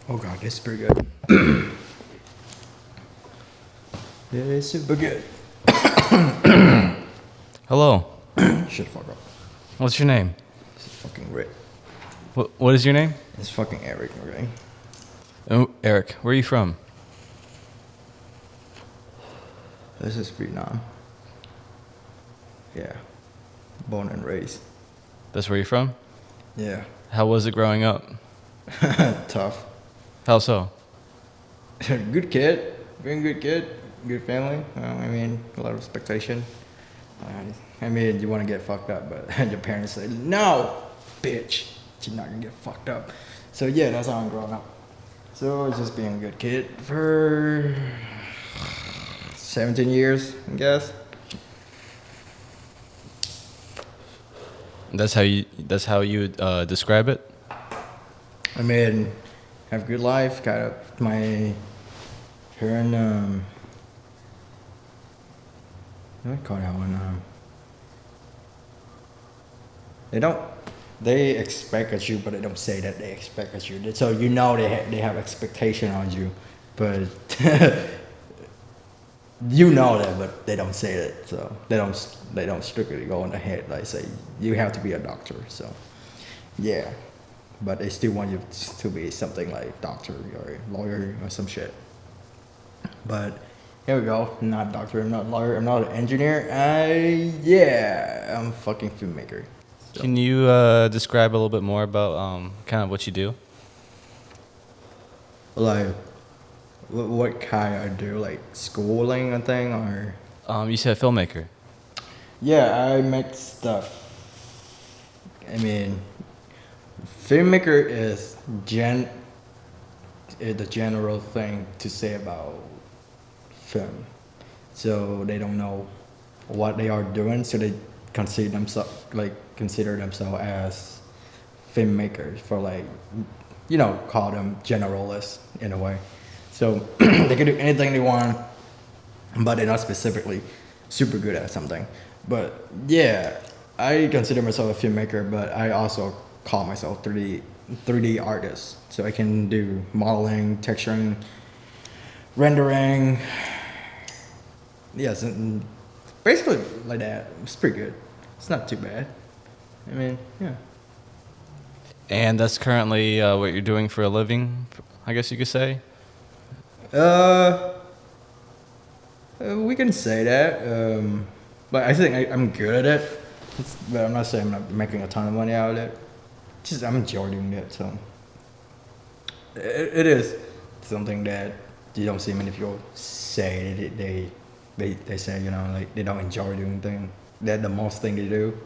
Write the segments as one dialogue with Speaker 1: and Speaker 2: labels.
Speaker 1: Oh god, this is pretty good. Yeah, it's super good.
Speaker 2: Hello.
Speaker 1: Shut the fuck up.
Speaker 2: What's your name?
Speaker 1: This is fucking Rick.
Speaker 2: What is your name?
Speaker 1: It's fucking Eric, okay?
Speaker 2: Oh, Eric. Where are you from?
Speaker 1: This is Vietnam. Yeah. Born and raised.
Speaker 2: That's where you're from?
Speaker 1: Yeah.
Speaker 2: How was it growing up?
Speaker 1: Tough.
Speaker 2: How so?
Speaker 1: Good kid. Being a good kid. Good family. I mean, a lot of expectation. I mean, you want to get fucked up, but your parents say, no, bitch, you're not going to get fucked up. So yeah, that's how I'm growing up. So it's just being a good kid for 17 years, I guess.
Speaker 2: That's how you describe it?
Speaker 1: I mean, have good life. Got my parent. What do I call that one? They don't. They expect at you, but they don't say that they expect at you. So you know they have expectation on you, but you know that, but they don't say it. So they don't strictly go in the head like say you have to be a doctor. So yeah, but they still want you to be something like doctor or lawyer or some shit. But here we go. I'm not a doctor. I'm not a lawyer. I'm not an engineer. I'm a fucking filmmaker. So,
Speaker 2: Can you describe a little bit more about kind of what you do?
Speaker 1: like, what kind I do? Like schooling and thing, or
Speaker 2: You said filmmaker.
Speaker 1: yeah, I make stuff. I mean, filmmaker is the general thing to say about film. So they don't know what they are doing, so they consider themselves as filmmakers for like, call them generalists in a way. So they can do anything they want, but they're not specifically super good at something. But yeah, I consider myself a filmmaker, but I also call myself 3D artist. So I can do modeling, texturing, rendering. Yes, and basically like that. It's pretty good. It's not too bad. I mean, yeah.
Speaker 2: And that's currently what you're doing for a living, I guess you could say?
Speaker 1: Uh, we can say that. But I think I'm good at it. But I'm not saying I'm not making a ton of money out of it. Just I'm enjoying doing it. So it is something that you don't see many people say. They say like they don't enjoy doing thing. That's the most thing they do.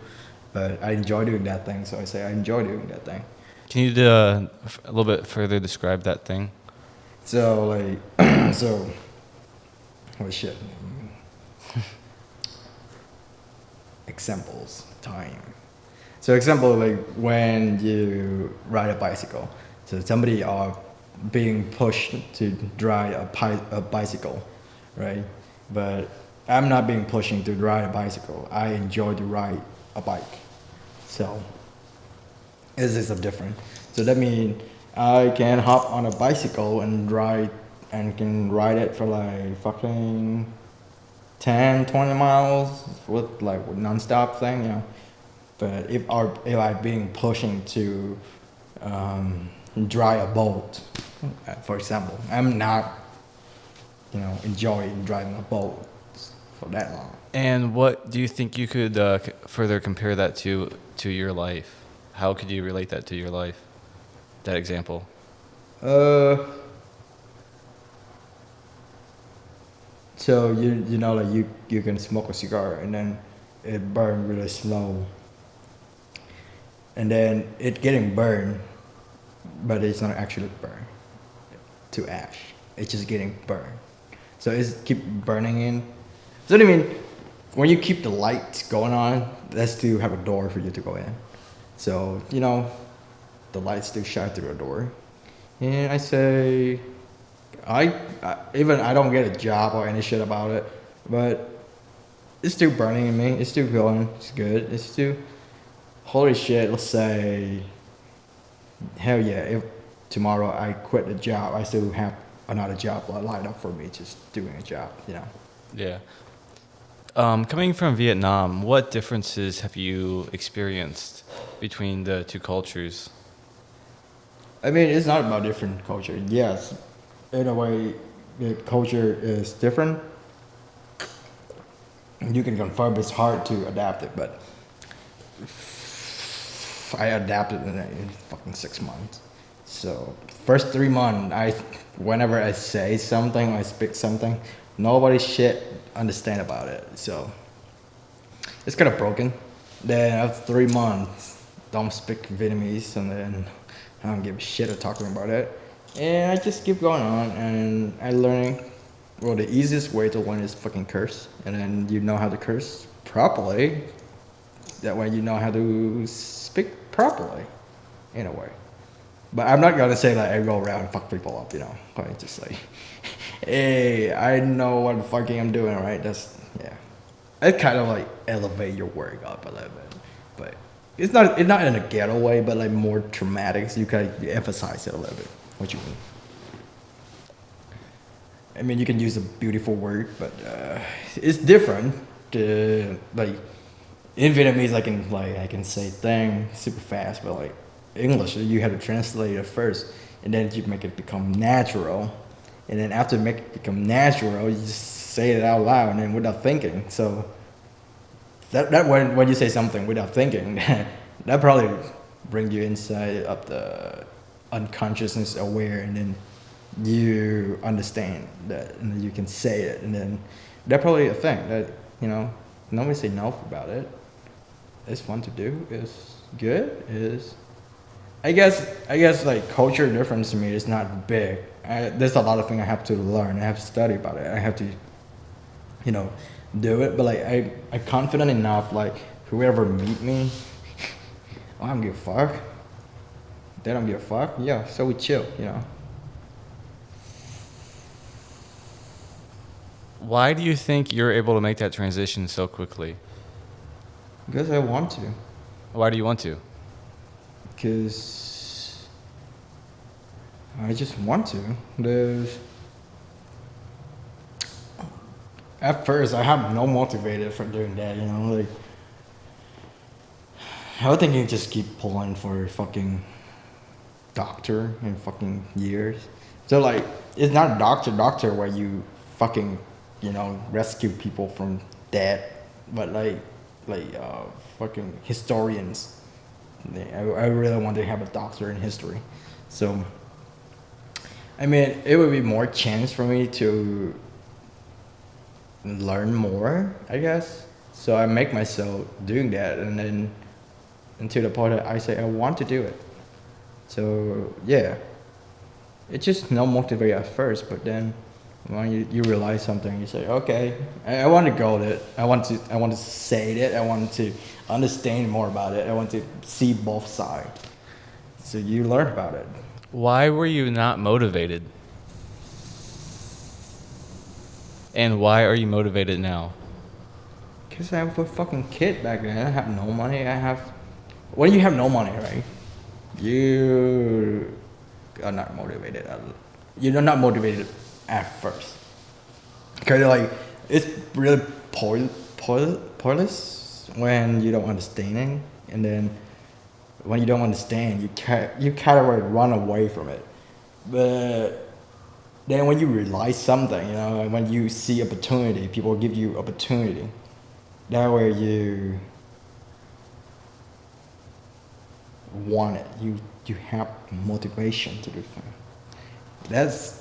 Speaker 1: But I enjoy doing that thing, so I say I enjoy doing that thing.
Speaker 2: Can you a little bit further describe that thing?
Speaker 1: So like, so, oh shit. Examples, time. So example, like when you ride a bicycle. So somebody are being pushed to ride a bicycle, right? But I'm not being pushing to ride a bicycle. I enjoy to ride a bike. So is a different. So that means I can hop on a bicycle and can ride it for like fucking 10, 20 miles with non-stop thing. But if I being pushing to drive a boat, for example, I'm not enjoying driving a boat for that long.
Speaker 2: And what do you think you could further compare that to your life? How could you relate that to your life? That example.
Speaker 1: So you can smoke a cigar and then it burn really slow, and then it getting burned, but it's not actually burned to ash. It's just getting burned. So it's keep burning in. So I mean, when you keep the lights going on, that's to have a door for you to go in. So the lights do shine through a door, and I say, I don't get a job or any shit about it, but it's still burning in me. It's still going. It's good. It's still holy shit. Let's say, hell yeah. If tomorrow I quit the job, I still have another job lined up for me, just doing a job, you know.
Speaker 2: Yeah. Coming from Vietnam, what differences have you experienced between the two cultures?
Speaker 1: I mean, it's not about different culture. Yes, in a way, the culture is different. You can confirm it's hard to adapt it, but I adapted in fucking 6 months. So first 3 months, whenever I say something, I speak something, nobody shit understand about it. So it's kind of broken. Then after 3 months, don't speak Vietnamese, and then I don't give a shit or talking about it. And I just keep going on, and I learning. Well, the easiest way to learn is fucking curse, and then you know how to curse properly. That way, you know how to speak properly, in a way. But I'm not gonna say like I go around and fuck people up, you know. I just like, hey, I know what the fucking I'm doing, right? That's yeah. It kind of like elevate your work up a little bit, but it's not in a ghetto way, but like more dramatic. So you kind of emphasize it a little bit. What you mean? I mean, you can use a beautiful word, but it's different. Like in Vietnamese, I can say thing super fast, but like English, you have to translate it first, and then you make it become natural, and then after make it become natural, you just say it out loud and then without thinking. So that when you say something without thinking, that probably bring you inside of the unconsciousness aware, and then you understand that, and then you can say it, and then that probably a thing that you know nobody say no about it. It's fun to do. It's good. Is I guess like culture difference to me is not big. There's a lot of things I have to learn. I have to study about it. I have to you know, do it. But like I confident enough. Like whoever meet me, I don't give a fuck. They don't give a fuck. Yeah, so we chill. You know.
Speaker 2: Why do you think you're able to make that transition so quickly?
Speaker 1: Because I want to.
Speaker 2: Why do you want to?
Speaker 1: Because I just want to. There's at first I have no motivated for doing that. You know, like I would think you just keep pulling for fucking doctor in fucking years. So like, it's not doctor where you fucking, rescue people from death, but like fucking historians. I really want to have a doctor in history. So, I mean, it would be more chance for me to learn more, I guess. So I make myself doing that, and then until the point that I say I want to do it. So yeah, it's just not motivated at first, but then when you realize something, you say, okay, I want to go there. I want to say it. I want to understand more about it. I want to see both sides. So you learn about it.
Speaker 2: Why were you not motivated? And why are you motivated now?
Speaker 1: Cause I was a fucking kid back then. I have no money. When you have no money, right? You are not motivated. You're not motivated at first. Cause like it's really pointless when you don't understand it, and then when you don't understand, you kind of like run away from it. But then when you realize something, when you see opportunity, people give you opportunity. That way you want it. You have motivation to do things. That's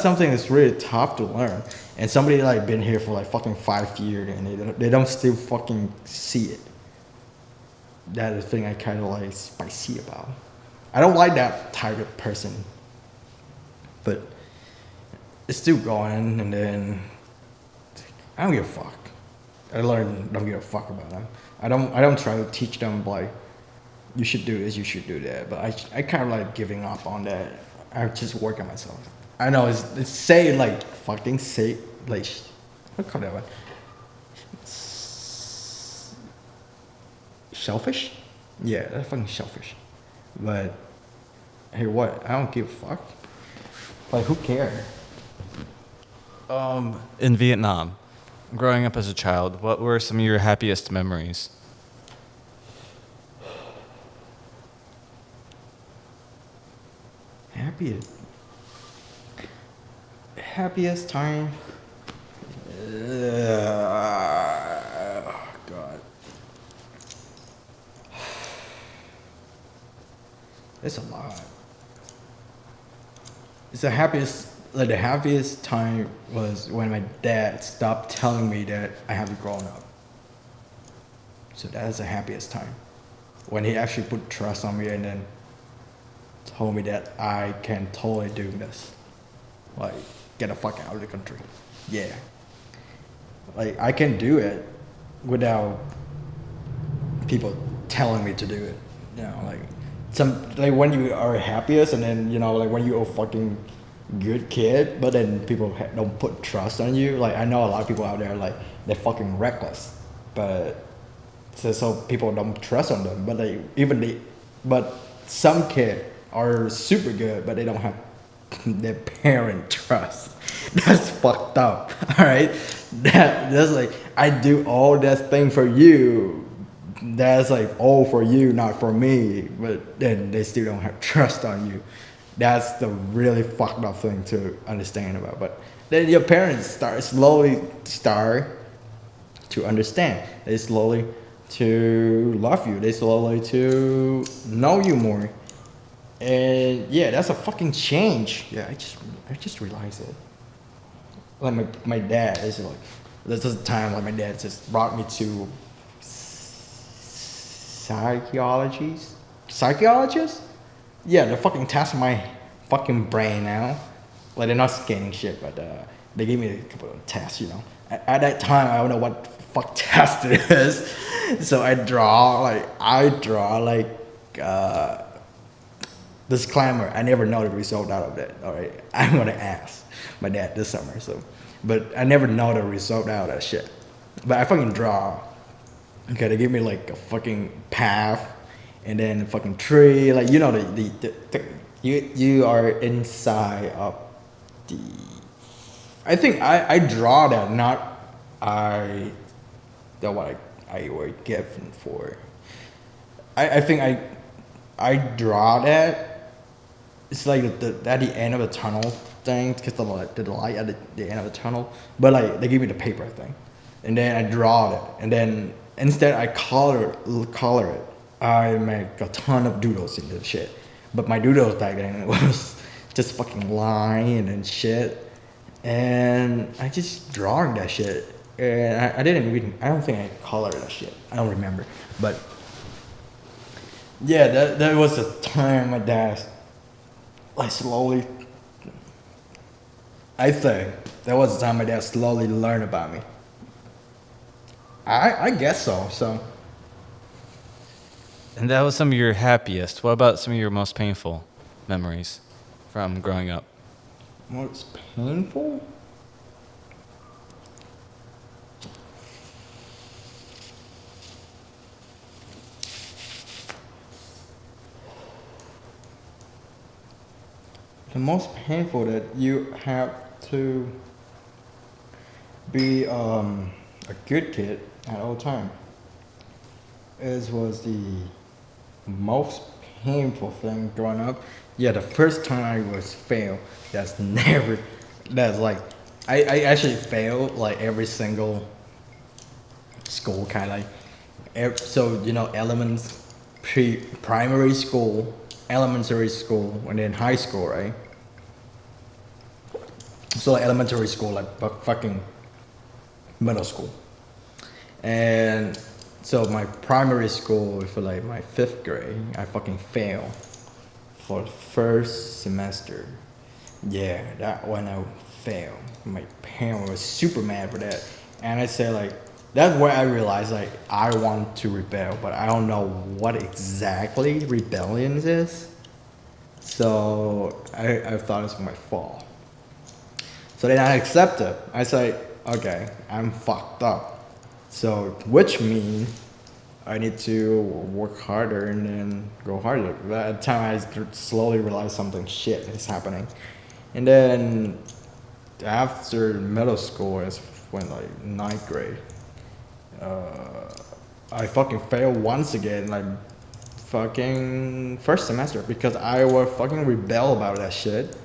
Speaker 1: something that's really tough to learn. And somebody like been here for like fucking 5 years and they don't still fucking see it. That is the thing I kind of like spicy about. I don't like that type of person, but it's still going. And then I don't give a fuck. I learned don't give a fuck about them. I don't try to teach them like you should do this, you should do that. But I kind of like giving up on that. I just work on myself. I know it's say like fucking say like what call that one? Selfish? Yeah, that's fucking selfish. But Hey, what? I don't give a fuck. Like, who cares?
Speaker 2: In Vietnam, growing up as a child, what were some of your happiest memories?
Speaker 1: Happiest, happiest time. God, it's a lot. It's the happiest. Like the happiest time was when my dad stopped telling me that I have to grow up. So that is the happiest time. When he actually put trust on me and then told me that I can totally do this. Like, get the fuck out of the country. Yeah. Like, I can do it without people telling me to do it. You know, like, like when you are happiest and then, you know, like when you're a fucking good kid, but then people don't put trust on you. Like, I know a lot of people out there, like, they're fucking reckless. But, so people don't trust on them. But but some kids are super good, but they don't have their parent trust. That's fucked up. All right, that's like I do all that thing for you. That's like all for you, not for me. But then they still don't have trust on you. That's the really fucked up thing to understand about. But then your parents slowly start to understand. They slowly to love you. They slowly to know you more. And yeah, that's a fucking change. Yeah, I just realized it. Like my dad is like, this is the time like my dad just brought me to psychologist. Yeah, they're fucking testing my fucking brain now. Like they're not scanning shit, but they gave me a couple of tests. You know, at that time I don't know what fuck test it is. So I draw like disclaimer, I never know the result out of that. All right, I'm gonna ask my dad this summer. So, but I never know the result out of that shit. But I fucking draw. Okay, they give me like a fucking path, and then a fucking tree. Like you know the you are inside of the. I think I draw that, not that what I were given for. I think I draw that. It's like at the end of the tunnel thing, because the light at the end of the tunnel. But like they give me the paper thing, and then I draw it, and then instead I color it. I make a ton of doodles in this shit. But my doodles back then was just fucking line and shit, and I just drawing that shit. And I didn't even. I don't think I colored that shit. I don't remember, but yeah, that was the time my dad like slowly. I think that was the time my dad slowly learned about me. I guess so. So
Speaker 2: And that was some of your happiest. What about some of your most painful memories from growing up?
Speaker 1: what's painful? The most painful that you have to be a good kid at all time was the most painful thing growing up. Yeah, the first time I was fail. That's never. That's like I actually failed like every single school kind of like. So you know elements, primary school, elementary school, and then high school, right? So like elementary school, like fucking middle school. And so my primary school for like my fifth grade, I fucking failed for the first semester. Yeah, that one I failed. My parents were super mad for that. And I said like, that's where I realized like I want to rebel, but I don't know what exactly rebellion is. So I thought it was my fault. So then I accept it. I say, okay, I'm fucked up. So which means I need to work harder and then go harder. At the time, I slowly realized something shit is happening. And then after middle school, is when like ninth grade, I fucking failed once again, like fucking first semester because I was fucking rebel about that shit.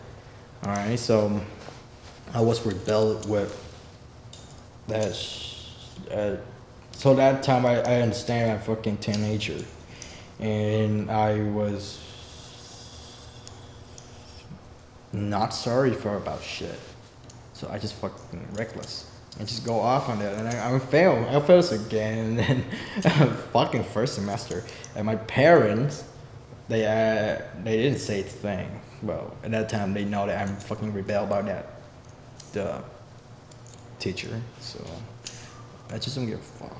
Speaker 1: All right, so I was rebel with that. So that time I understand I'm fucking teenager, and I was not sorry for about shit. So I just fucking reckless and just go off on that, and I fail. I failed again, and then fucking first semester. And my parents, they didn't say a thing. Well, at that time they know that I'm fucking rebel about that, the teacher. So I just don't give a fuck.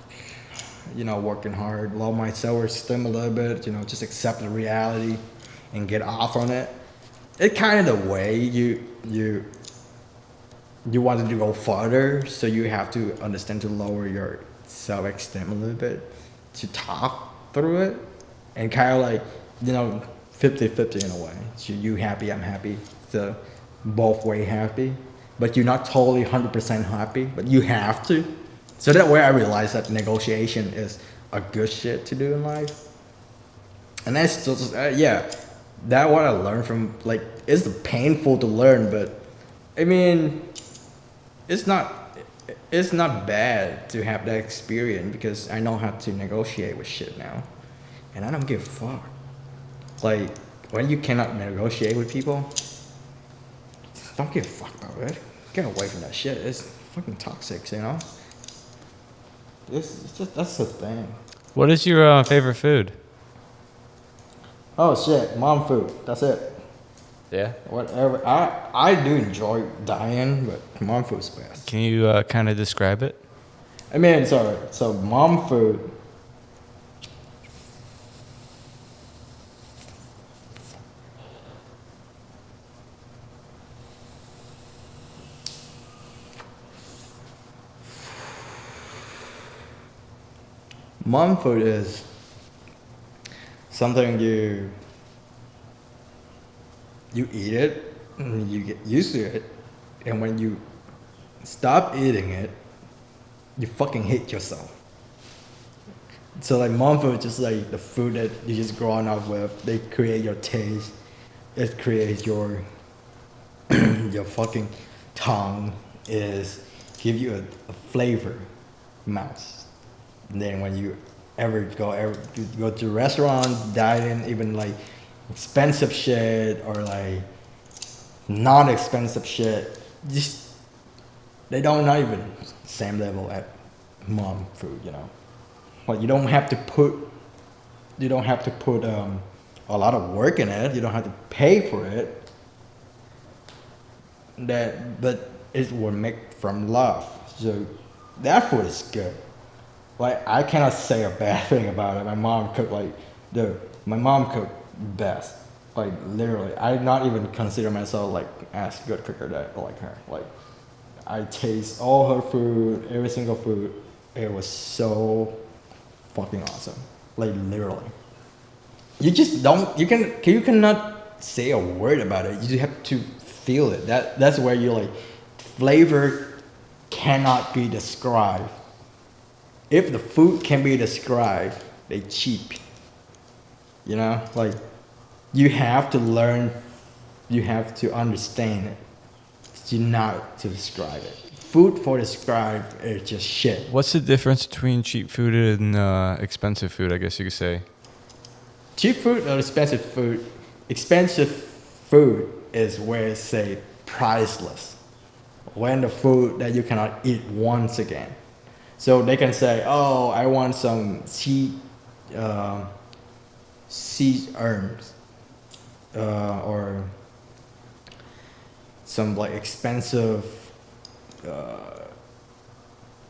Speaker 1: You know, working hard, lower my self-esteem a little bit. You know, just accept the reality and get off on it. It's kind of the way you wanted to go farther, so you have to understand to lower your self-esteem a little bit to talk through it, and kind of like, you know, 50-50 in a way. So you happy, I'm happy, so both way happy, but you're not totally 100% happy, but you have to. So that way I realized that negotiation is a good shit to do in life. And that's still yeah, that what I learned from, like, it's painful to learn, but I mean, it's not bad to have that experience because I know how to negotiate with shit now, and I don't give a fuck. Like, when you cannot negotiate with people, don't give a fuck about it. Get away from that shit. It's fucking toxic, you know. It's just, that's the thing.
Speaker 2: What is your favorite food?
Speaker 1: Oh shit, mom food. That's it.
Speaker 2: Yeah.
Speaker 1: Whatever. I do enjoy dying, but mom food's best.
Speaker 2: Can you kind of describe it?
Speaker 1: I mean, so mom food. Mom food is something you eat it, and you get used to it, and when you stop eating it, you fucking hate yourself. So like mom food is just like the food that you just growing up with. They create your taste. It creates your your fucking tongue is give you a flavor mouth. And then when you go to restaurants, dine in, even like expensive shit or like non-expensive shit, just they don't not even same level at mom food, you know. Like you don't have to put a lot of work in it. You don't have to pay for it. But it will make from love. So that food is good. Like I cannot say a bad thing about it. My mom cooked my mom cooked best. Like literally, I not even consider myself like as good cooker that like her. Like I taste all her food, every single food. It was so fucking awesome. Like literally, you just don't. You cannot say a word about it. You just have to feel it. That's where you're like, flavor cannot be described. If the food can be described, they cheap. You know, like you have to learn, you have to understand it, to not to describe it. Food for describe is just shit.
Speaker 2: What's the difference between cheap food and expensive food? I guess you could say.
Speaker 1: Cheap food or expensive food? Expensive food is where it's say priceless. When the food that you cannot eat once again. So they can say, oh, I want some sea herbs, or some like expensive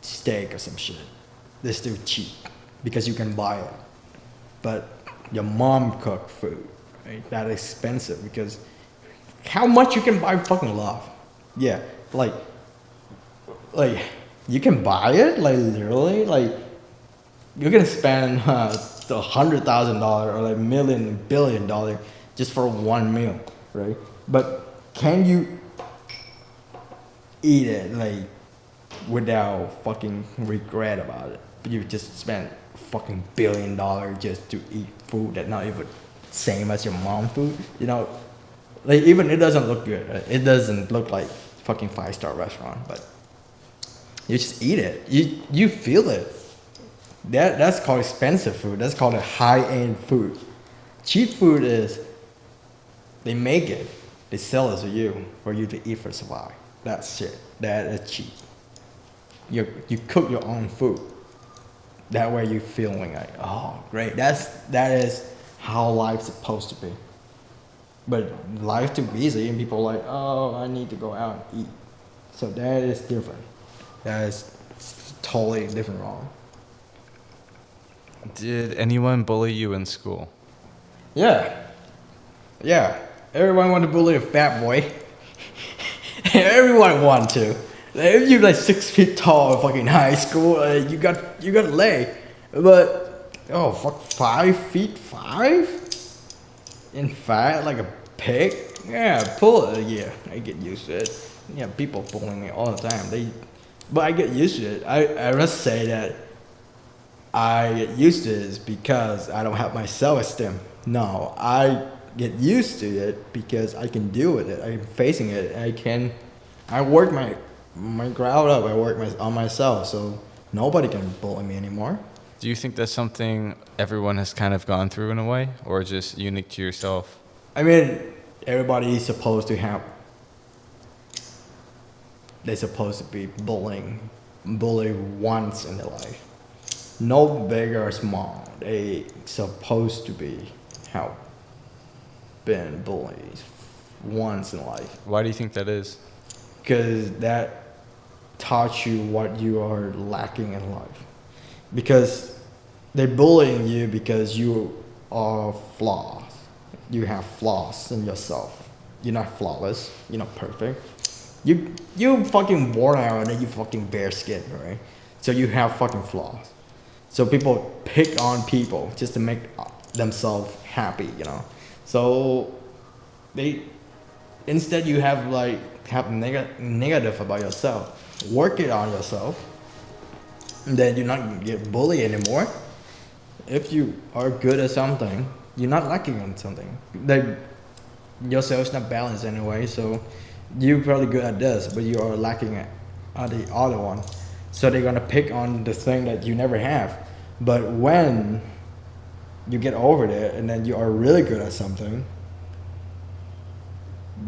Speaker 1: steak or some shit. They're still cheap because you can buy it. But your mom cooked food, right? That expensive because how much you can buy fucking love? Yeah, like you can buy it, like literally, like you're gonna spend $100,000 or like $1 billion just for one meal, right? But can you eat it like without fucking regret about it? You just spent fucking $1 billion just to eat food that not even same as your mom food, you know? Like even it doesn't look good. Right? It doesn't look like fucking 5-star restaurant, but you just eat it. You feel it. That's called expensive food. That's called a high end food. Cheap food is they make it, they sell it to you for you to eat for survive. That's shit. That is cheap. You cook your own food. That way you feeling like, oh great. That is how life's supposed to be. But life too busy and people are like, oh I need to go out and eat. So that is different. That is totally different wrong.
Speaker 2: Did anyone bully you in school?
Speaker 1: Yeah. Yeah. Everyone want to bully a fat boy. Everyone want to. Like, if you're like 6 feet tall in fucking high school, you got leg. But oh fuck 5 feet 5? In fat like a pig? Yeah, pull it. Yeah, I get used to it. Yeah, people bullying me all the time. But I get used to it. I must say that I get used to this because I don't have my self-esteem. No, I get used to it because I can deal with it. I'm facing it. I work my ground up. I work on myself, so nobody can bully me anymore.
Speaker 2: Do you think that's something everyone has kind of gone through in a way, or just unique to yourself?
Speaker 1: I mean, everybody is supposed to have. They're supposed to be bullied once in their life. No big or small. They supposed to be have been bullied once in life.
Speaker 2: Why do you think that is?
Speaker 1: Because that taught you what you are lacking in life. Because they're bullying you because you are flawed. You have flaws in yourself. You're not flawless. You're not perfect. You fucking born out and you fucking bare skin, right? So you have fucking flaws. So people pick on people just to make themselves happy, you know. So they instead you have negative about yourself. Work it on yourself. And then you're not gonna get bullied anymore. If you are good at something, you're not lacking on something. Like yourself's not balanced anyway, so you're probably good at this, but you are lacking at the other one. So they're gonna pick on the thing that you never have. But when you get over it and then you are really good at something,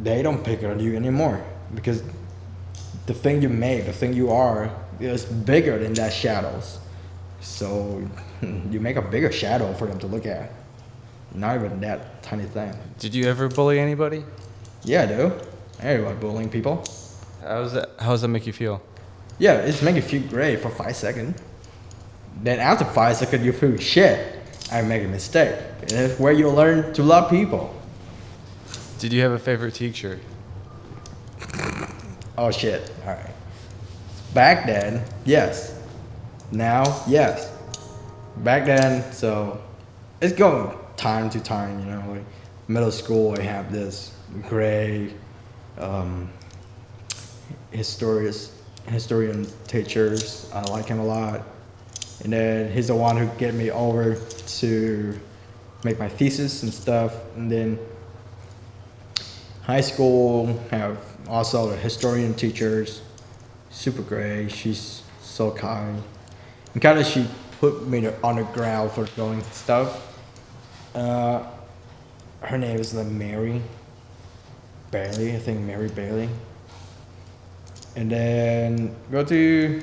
Speaker 1: they don't pick on you anymore because the thing you make, the thing you are, is bigger than that shadows. So you make a bigger shadow for them to look at. Not even that tiny thing.
Speaker 2: Did you ever bully anybody?
Speaker 1: Yeah, I do. Everybody bullying people.
Speaker 2: How does that make you feel?
Speaker 1: Yeah, it's making you feel great for 5 seconds. Then after 5 seconds, you feel shit. I make a mistake. And it's where you learn to love people.
Speaker 2: Did you have a favorite teacher?
Speaker 1: Oh shit. All right. Back then, yes. Now, yes. Back then, so it's going time to time, you know. Like middle school, I have this gray historian teachers. I like him a lot. And then he's the one who get me over to make my thesis and stuff. And then high school have also the historian teachers, super great. She's so kind. And kind of she put me on the ground for doing stuff. Her name is like Mary Bailey, I think Mary Bailey. And then go to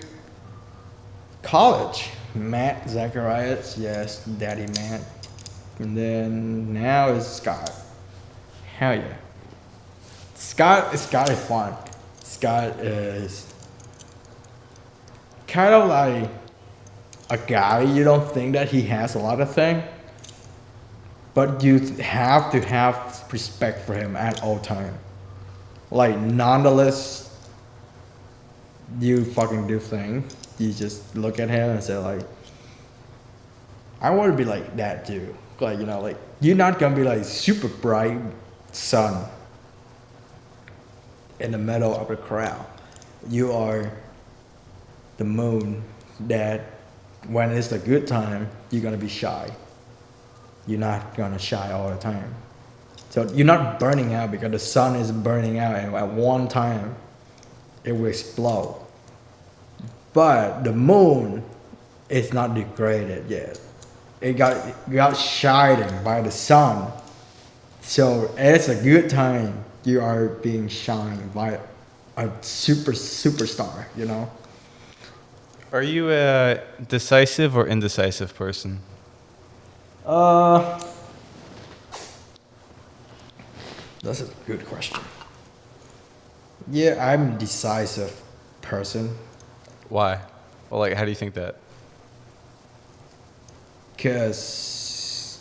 Speaker 1: college. Matt Zacharias, yes, Daddy Matt. And then now is Scott. Hell yeah. Scott is fun. Scott is kind of like a guy you don't think that he has a lot of things, but you have to have respect for him at all time. Like nonetheless, you fucking do things. You just look at him and say like, I want to be like that too. Like, you know, like you're not gonna be like super bright sun in the middle of a crowd. You are the moon that when it's a good time, you're gonna be shy. You're not gonna shy all the time. So you're not burning out because the sun is burning out, and at one time it will explode. But the moon is not degraded yet. It got shined by the sun. So it's a good time you are being shined by a superstar, you know?
Speaker 2: Are you a decisive or indecisive person?
Speaker 1: Uh that's a good question. Yeah, I'm a decisive person
Speaker 2: Why? Well, like, how do you think that?
Speaker 1: because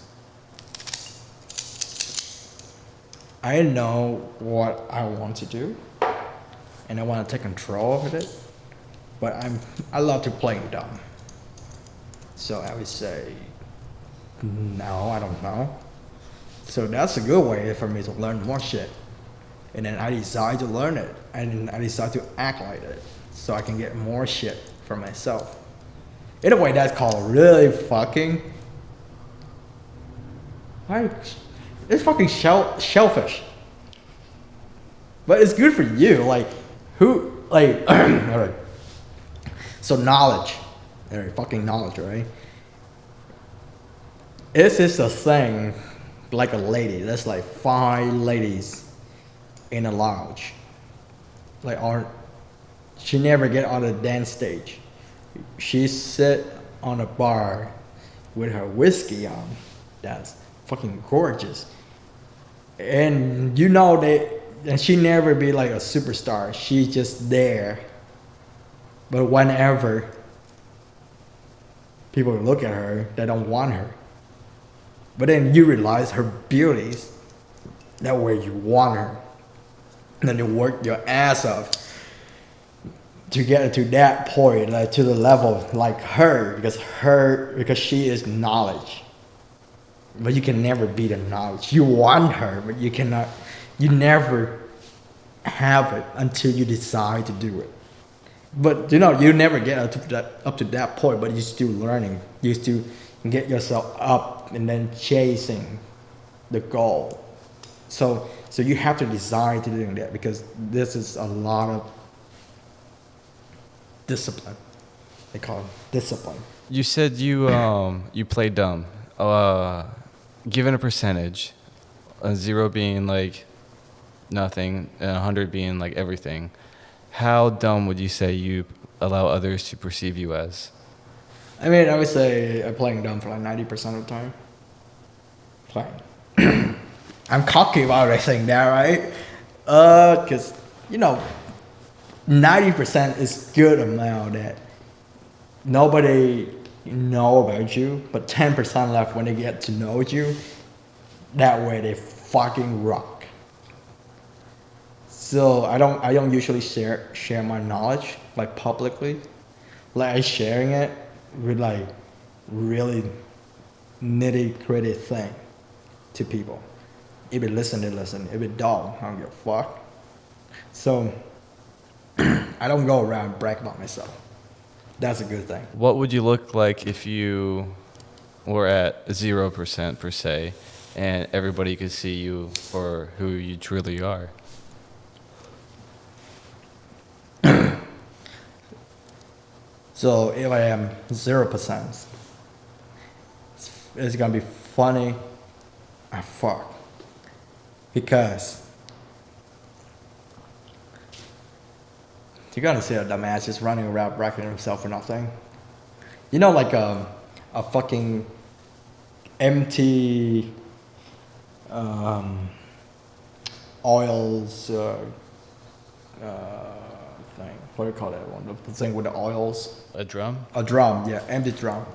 Speaker 1: I know what I want to do and I want to take control of it, but I love to play dumb. So I would say no, I don't know. So that's a good way for me to learn more shit. And then I decide to learn it and I decide to act like it so I can get more shit for myself. In a way that's called really fucking like it's fucking shellfish. But it's good for you. Like who like alright. So knowledge. Alright, fucking knowledge, right? Is this a thing like a lady? That's like five ladies in a lounge. Like aren't she never get on the dance stage. She sit on a bar with her whiskey on. That's fucking gorgeous. And you know that and she never be like a superstar. She's just there. But whenever people look at her, they don't want her. But then you realize her beauties that way you want her. And then you work your ass off to get to that point, like to the level like her, because she is knowledge. But you can never be the knowledge. You want her, but you cannot. You never have it until you decide to do it. But you know, you never get up to that point. But you're still learning. You still get yourself up and then chasing the goal. So you have to decide to do that because this is a lot of discipline. They call it discipline.
Speaker 2: You said you play dumb. Given a percentage, a 0 being like nothing, and 100 being like everything, how dumb would you say you allow others to perceive you as?
Speaker 1: I mean, I would say I'm playing dumb for like 90% of the time. Playing. I'm cocky about saying that, right? Because, you know, 90% is good amount that nobody know about you, but 10% left when they get to know you. That way they fucking rock. So I don't usually share my knowledge like publicly. Like I sharing it with like really nitty gritty thing to people. If it listen, they listen. If it don't, I don't give a fuck. So I don't go around brag about myself. That's a good thing.
Speaker 2: What would you look like if you were at 0% per se, and everybody could see you for who you truly are?
Speaker 1: So if I am 0%, it's gonna be funny as fuck. Because you're gonna see a dumbass just running around bragging himself for nothing. You know, like a fucking empty oils thing. What do you call that one? The thing with the oils.
Speaker 2: A drum?
Speaker 1: A drum, yeah, empty drum.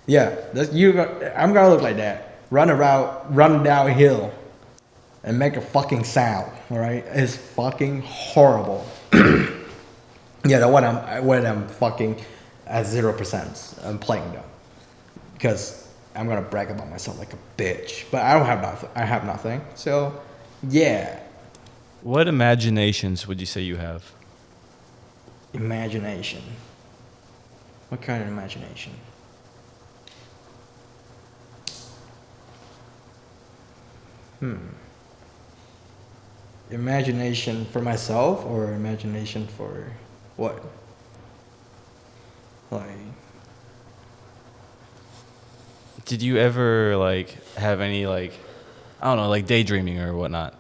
Speaker 1: Yeah, I'm gonna look like that. Run around, run downhill, and make a fucking sound. All right, it's fucking horrible. Yeah, the when I'm fucking at 0%, I'm playing them, because I'm gonna brag about myself like a bitch. But I don't have nothing. I have nothing. So, yeah,
Speaker 2: What imaginations would you say you have?
Speaker 1: imagination. What kind of imagination? Imagination for myself or imagination for what? Like,
Speaker 2: Did you ever like have any like I don't know, like daydreaming or whatnot?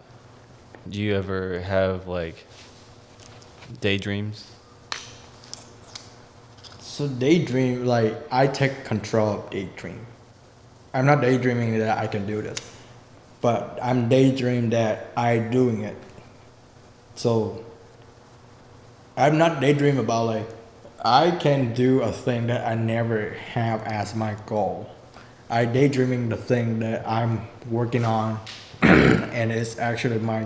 Speaker 2: Do you ever have like daydreams?
Speaker 1: so daydream, like, I take control of daydream. I'm not daydreaming that I can do this, but I'm daydream that I doing it. So I'm not daydream about like I can do a thing that I never have as my goal. I daydreaming the thing that I'm working on, and it's actually my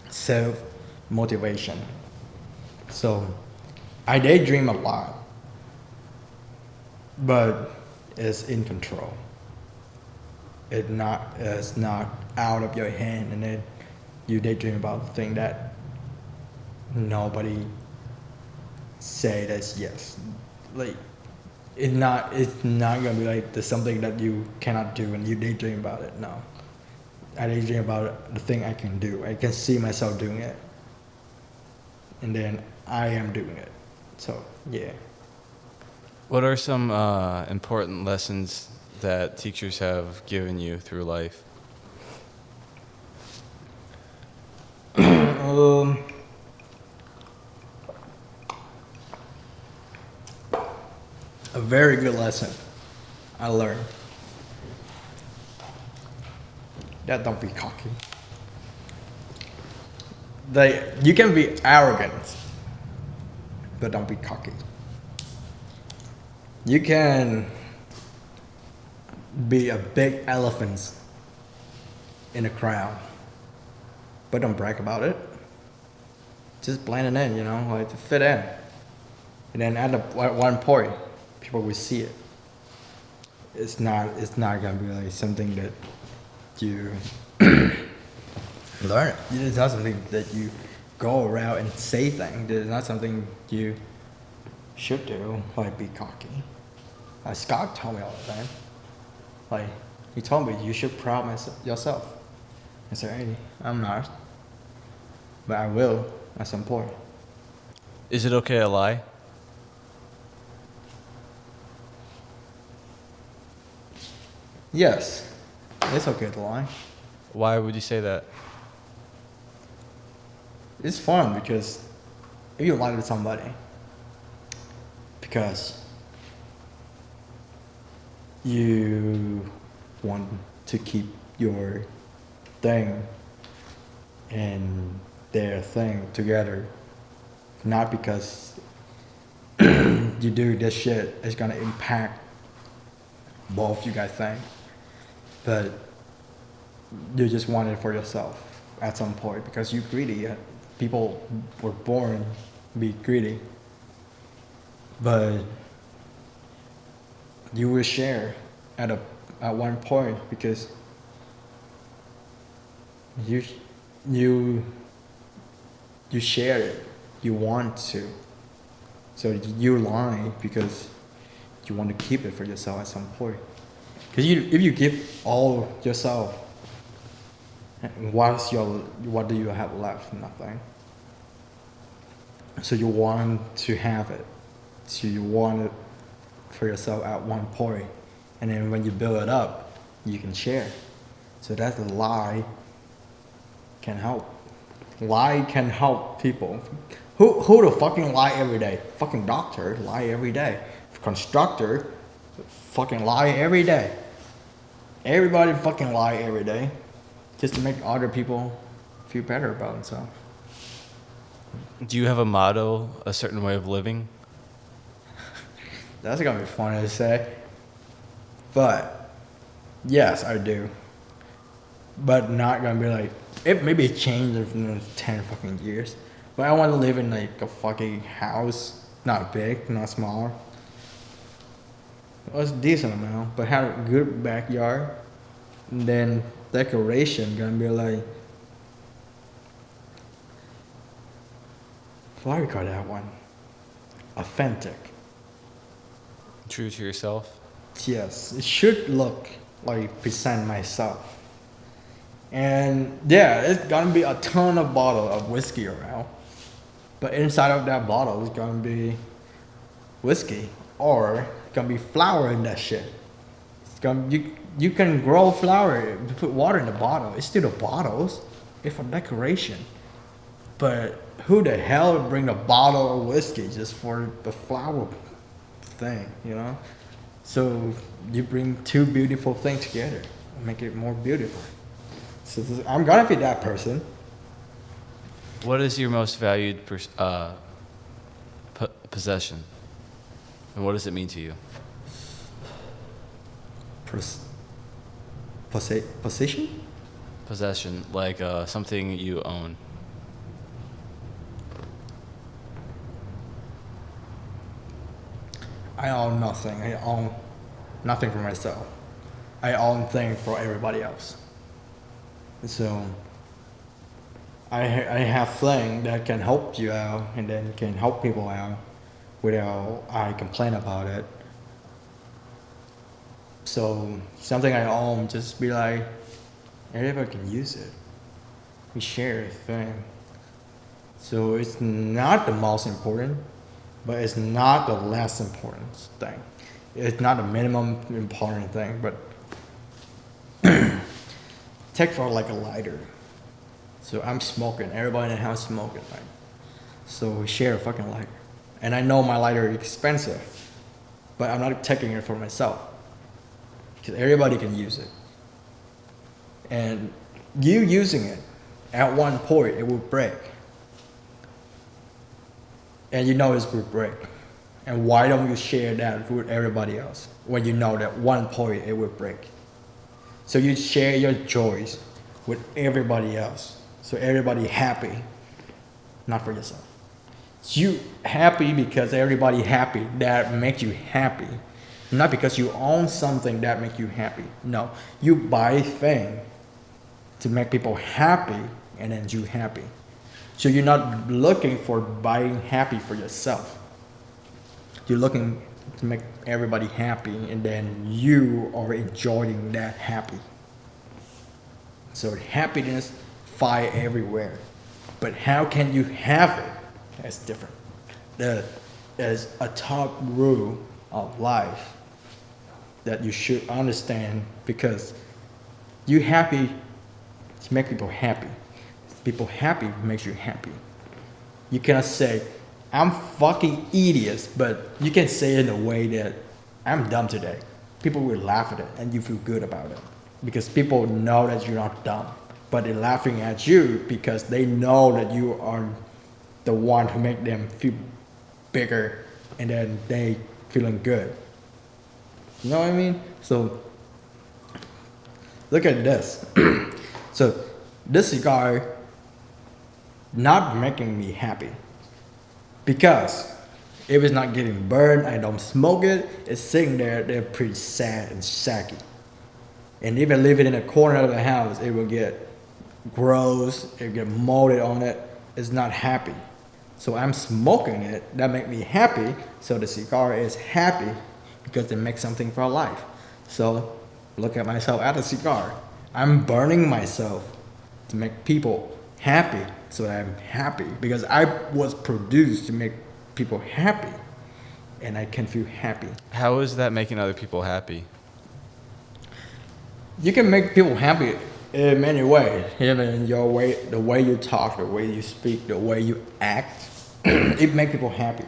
Speaker 1: self motivation. So I daydream a lot, but it's in control. It's not out of your hand, and then you daydream about the thing that nobody say that's yes. Like it's not gonna be like there's something that you cannot do and you daydream about it. No. I daydream about the thing I can do. I can see myself doing it. And then I am doing it. So yeah.
Speaker 2: What are some important lessons that teachers have given you through life?
Speaker 1: Um a very good lesson I learned. That don't be cocky. You can be arrogant, but don't be cocky. You can be a big elephant in a crowd, but don't brag about it. Just blend it in, like to fit in. And then at one point, people will see it. It's not gonna be like something that you learn. It's not something that you go around and say things. It's not something you should do, like be cocky. Scott told me all the time. Like he told me you should proud yourself. I said, hey, I'm not, but I will at some point.
Speaker 2: Is it okay to lie?
Speaker 1: Yes, it's okay to lie.
Speaker 2: Why would you say that?
Speaker 1: It's fun because if you lie to somebody, because you want to keep your thing and their thing together, not because you do this shit, it's gonna impact both you guys think, but you just want it for yourself at some point because you're greedy. People were born to be greedy, but you will share at one point because you you you share it. You want to, so you lie because you want to keep it for yourself at some point. Because if you give all yourself, what do you have left? Nothing. So you want to have it. So you want it for yourself at one point, and then when you build it up, you can share. So that's the lie can help. Lie can help people. Who the fucking lie every day? Fucking doctor lie every day. Constructor fucking lie every day. Everybody fucking lie every day, just to make other people feel better about themselves.
Speaker 2: Do you have a motto, a certain way of living?
Speaker 1: That's gonna be funny to say, but yes, I do. But not gonna be like it. Maybe change in 10 fucking years. But I want to live in like a fucking house, not big, not small. was decent amount, but had a good backyard. And then decoration gonna be like, what do we call that one? Authentic.
Speaker 2: True to yourself.
Speaker 1: Yes, it should look like present myself. And yeah, it's gonna be a ton of bottle of whiskey around. But inside of that bottle is gonna be whiskey or gonna be flour in that shit. It's gonna you can grow flour, you put water in the bottle. It's still the bottles. It's for decoration. But who the hell would bring a bottle of whiskey just for the flower thing, you know? So you bring two beautiful things together, make it more beautiful. So I'm gonna be that person.
Speaker 2: What is your most valued possession, and what does it mean to you?
Speaker 1: Pos- Position?
Speaker 2: Possession, like something you own.
Speaker 1: I own nothing. I own nothing for myself. I own things for everybody else. So I have things that can help you out and then can help people out without I complain about it. So something I own, just be like, everybody can use it. We share a thing. So it's not the most important, but it's not the less important thing. It's not the minimum important thing, but take for like a lighter. So I'm smoking. Everybody in the house smoking, right? So we share a fucking lighter. And I know my lighter is expensive, but I'm not taking it for myself because everybody can use it. And you using it, at one point it will break. And you know it will break. And why don't you share that with everybody else when you know that one point it will break? So you share your joys with everybody else. So everybody happy, not for yourself. You happy because everybody happy that makes you happy. Not because you own something that make you happy. No, you buy thing to make people happy and then you happy. So you're not looking for buying happy for yourself. You're looking to make everybody happy and then you are enjoying that happy. So happiness fly everywhere. But how can you have it? That's different. There's a top rule of life that you should understand because you happy to make people happy. People happy makes you happy. You cannot say, I'm fucking idiot, but you can say it in a way that I'm dumb today. People will laugh at it and you feel good about it. Because people know that you're not dumb. But they're laughing at you because they know that you are the one who make them feel bigger and then they feeling good. You know what I mean? So look at this. So this cigar not making me happy because if it's not getting burned, I don't smoke it. It's sitting there, they're pretty sad and saggy. And if I leave it in a corner of the house, it will get gross, it will get molded on it. It's not happy. So I'm smoking it, that make me happy. So the cigar is happy because it makes something for life. So look at myself at a cigar. I'm burning myself to make people happy so that I'm happy because I was produced to make people happy and I can feel happy.
Speaker 2: How is that making other people happy?
Speaker 1: You can make people happy in many ways. Even in your way, the way you talk, the way you speak, the way you act, it make people happy.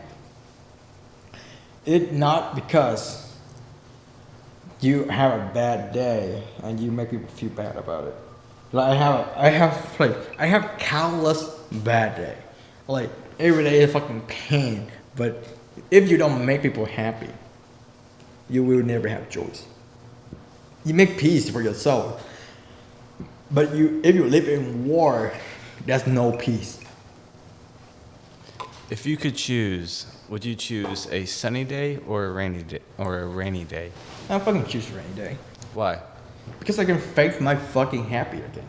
Speaker 1: It not because you have a bad day and you make people feel bad about it. Like I have countless bad day. Like every day is fucking pain. But if you don't make people happy, you will never have joy. You make peace for yourself. But if you live in war, there's no peace.
Speaker 2: If you could choose Would you choose a sunny day or a rainy day?
Speaker 1: I fucking choose rainy day.
Speaker 2: Why?
Speaker 1: Because I can fake my fucking happy again.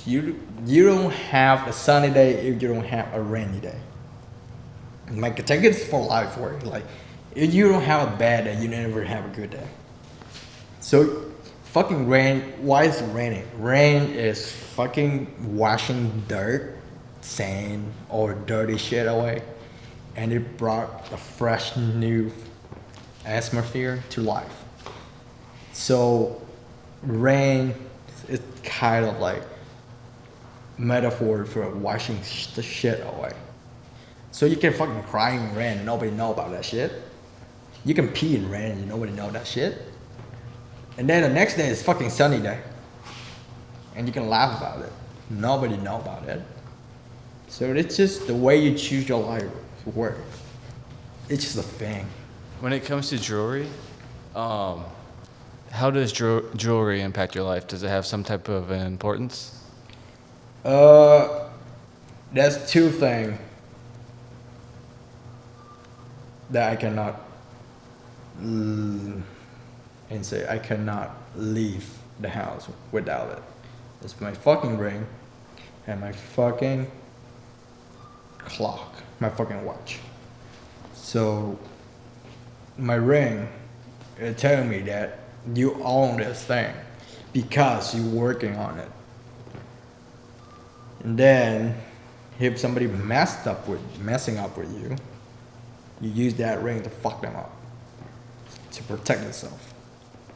Speaker 1: You don't have a sunny day if you don't have a rainy day. Like take it for life work. Like if you don't have a bad day, you never have a good day. So fucking rain, why is it raining? Rain is fucking washing dirt, sand, or dirty shit away. And it brought a fresh new atmosphere to life. So rain is kind of like metaphor for washing the shit away. So you can fucking cry in rain and nobody know about that shit. You can pee in rain and nobody know that shit. And then the next day is fucking sunny day. And you can laugh about it. Nobody know about it. So it's just the way you choose your life to work. It's just a thing.
Speaker 2: When it comes to jewelry, how does jewelry impact your life? Does it have some type of importance?
Speaker 1: There's two things that I cannot and say I cannot leave the house without it. It's my fucking ring and my fucking clock, my fucking watch. So my ring is telling me that you own this thing because you're working on it. And then if somebody messing up with you, you use that ring to fuck them up to protect yourself.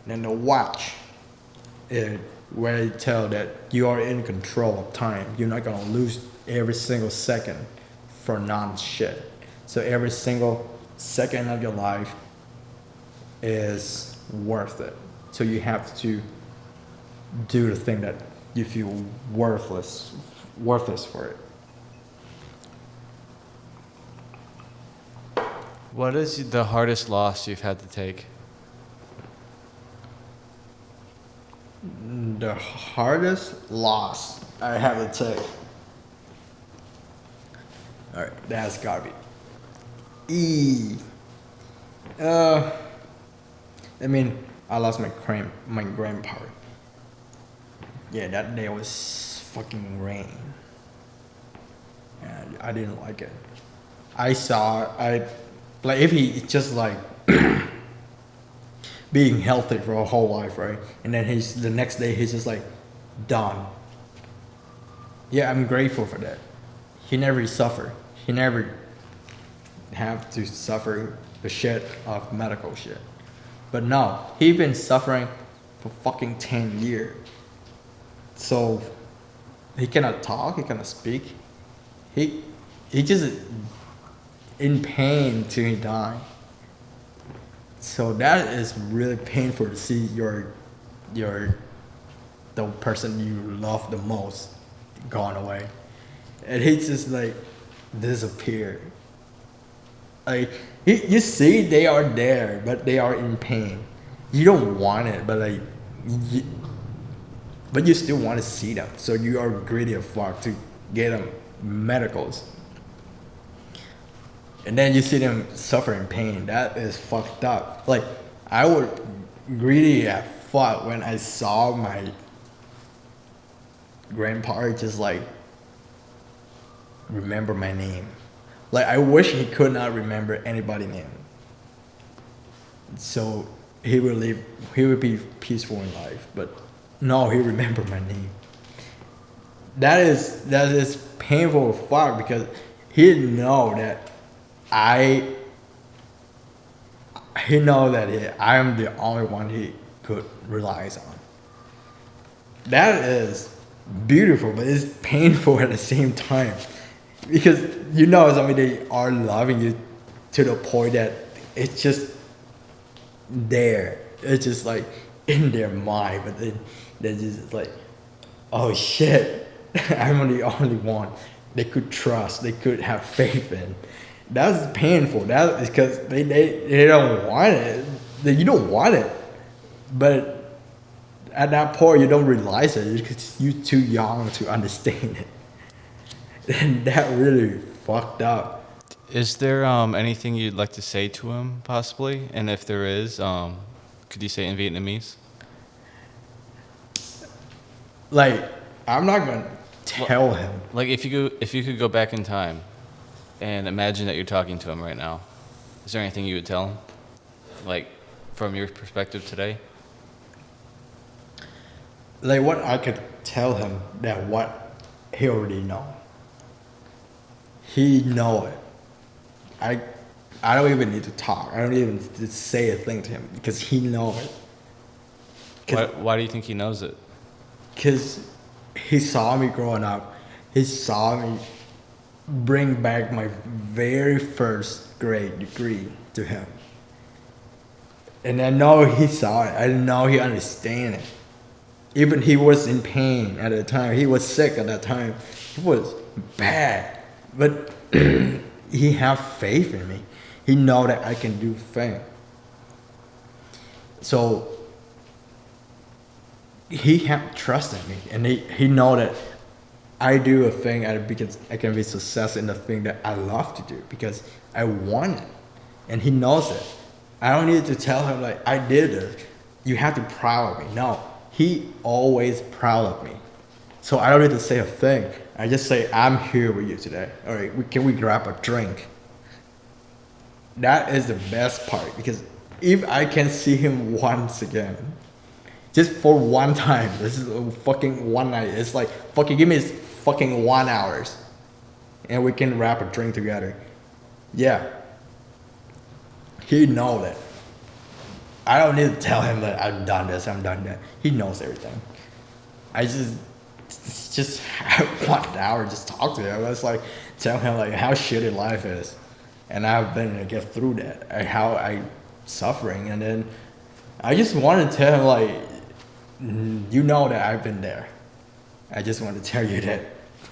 Speaker 1: And then the watch is where you tell that you are in control of time. You're not gonna lose every single second for non-shit. So every single second of your life is worth it. So you have to do the thing that you feel worthless for it.
Speaker 2: What is the hardest loss you've had to take?
Speaker 1: The hardest loss I have to take. Alright, that's gotta be I mean, I lost my grandpa. Yeah, that day was fucking rain. And I didn't like it. Like if he just like being healthy for a whole life, right? And then the next day he's just like done. Yeah, I'm grateful for that. He never suffered. He never have to suffer the shit of medical shit. But no, he been suffering for fucking 10 years. So he cannot talk, he cannot speak. He just in pain till he die. So that is really painful to see the person you love the most gone away. And he just like disappeared. Like you see they are there, but they are in pain. You don't want it, but like but you still want to see them. So you are greedy as fuck to get them medicals. And then you see them suffering pain. That is fucked up. Like I would greedy as fuck when I saw my grandpa just like remember my name. Like I wish he could not remember anybody's name. So he would be peaceful in life. But no, he remembered my name. That is painful as fuck because he didn't know that he know that I am the only one he could rely on. That is beautiful, but it's painful at the same time. Because you know somebody are loving you to the point that it's just there. It's just like in their mind, but then they're just like, oh shit, I'm the only one they could trust, they could have faith in. That's painful. That is because they don't want it. You don't want it. But at that point you don't realize it because you're too young to understand it. And that really fucked up.
Speaker 2: Is there anything you'd like to say to him, possibly? And if there is, could you say it in Vietnamese?
Speaker 1: Like, I'm not gonna tell him.
Speaker 2: Like if you could go back in time and imagine that you're talking to him right now, is there anything you would tell him? Like from your perspective today?
Speaker 1: Like, what I could tell him that what he already know. He know it. I don't even need to talk. I don't even need to say a thing to him because he know it.
Speaker 2: Why do you think he knows it?
Speaker 1: Because he saw me growing up. He saw me bring back my very first grade degree to him. And I know he saw it. I know he understand it. Even he was in pain at the time. He was sick at that time. It was bad. But he have faith in me. He know that I can do things. So he have trust in me, and he know that I do a thing because I can be success in the thing that I love to do because I want it, and he knows it. I don't need to tell him like I did it. You have to be proud of me. No, he always proud of me. So I don't need to say a thing. I just say I'm here with you today. All right, can we grab a drink? That is the best part because if I can see him once again, just for one time, this is a fucking one night. It's like fucking give me fucking 1 hours, and we can grab a drink together. Yeah, he know that. I don't need to tell him that I've done this, I've done that. He knows everything. I just have 1 hour just talk to him. I was like tell him like how shitty life is, and I've been to get through that, and how I suffering, and then I just want to tell him like, you know that I've been there. I just want to tell you that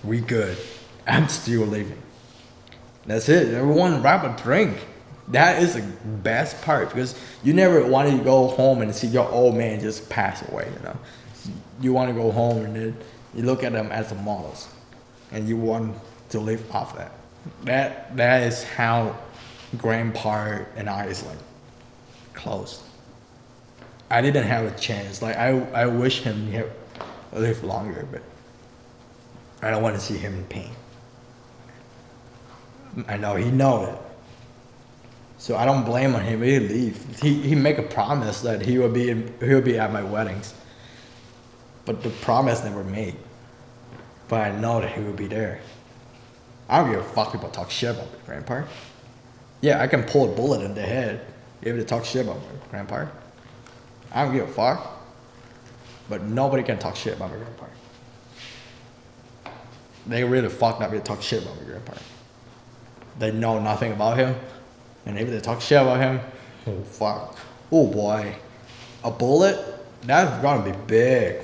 Speaker 1: we good. I'm still living. That's it. Everyone grab a drink. That is the best part because you never wanted to go home and see your old man just pass away. You know, you want to go home and then you look at them as the models, and you want to live off that. That is how Grandpa and I is like close. I didn't have a chance. Like I wish him he had lived longer, but I don't want to see him in pain. I know he know it. So I don't blame on him. He leave. He make a promise that he will be at my weddings, but the promise never made. But I know that he will be there. I don't give a fuck people talk shit about my grandpa. Yeah, I can pull a bullet in the head if they talk shit about my grandpa. I don't give a fuck. But nobody can talk shit about my grandpa. They really fucked up if they talk shit about my grandpa. They know nothing about him. And if they talk shit about him, oh fuck. Oh boy. A bullet? That's gonna be big.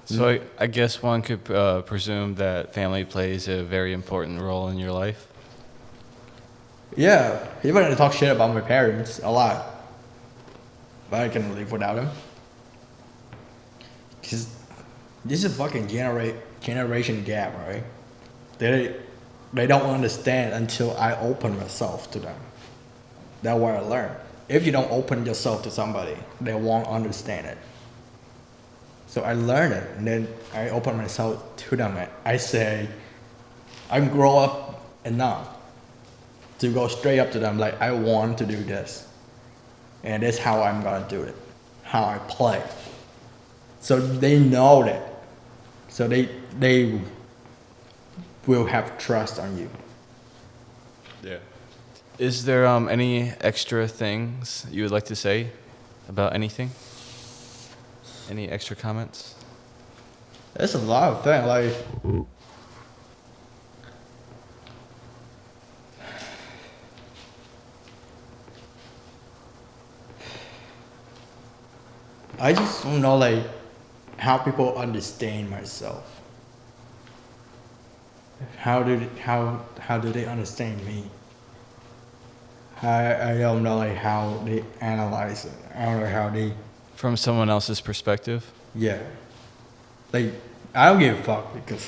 Speaker 2: So I guess one could presume that family plays a very important role in your life.
Speaker 1: Yeah, even if they talk shit about my parents a lot. But I can live without him. Cause this is a fucking generation gap, right? They don't understand until I open myself to them. That's what I learned. If you don't open yourself to somebody, they won't understand it. So I learned it, and then I open myself to them. I say, I grow up enough to go straight up to them like, I want to do this. And that's how I'm gonna do it, how I play. So they know that. So they will have trust on you.
Speaker 2: Yeah. Is there any extra things you would like to say about anything? Any extra comments?
Speaker 1: There's a lot of things like I just don't know like how people understand myself. How do they understand me? I don't know like how they analyze it. I don't know how they
Speaker 2: From someone else's perspective?
Speaker 1: yeah. Like I don't give a fuck because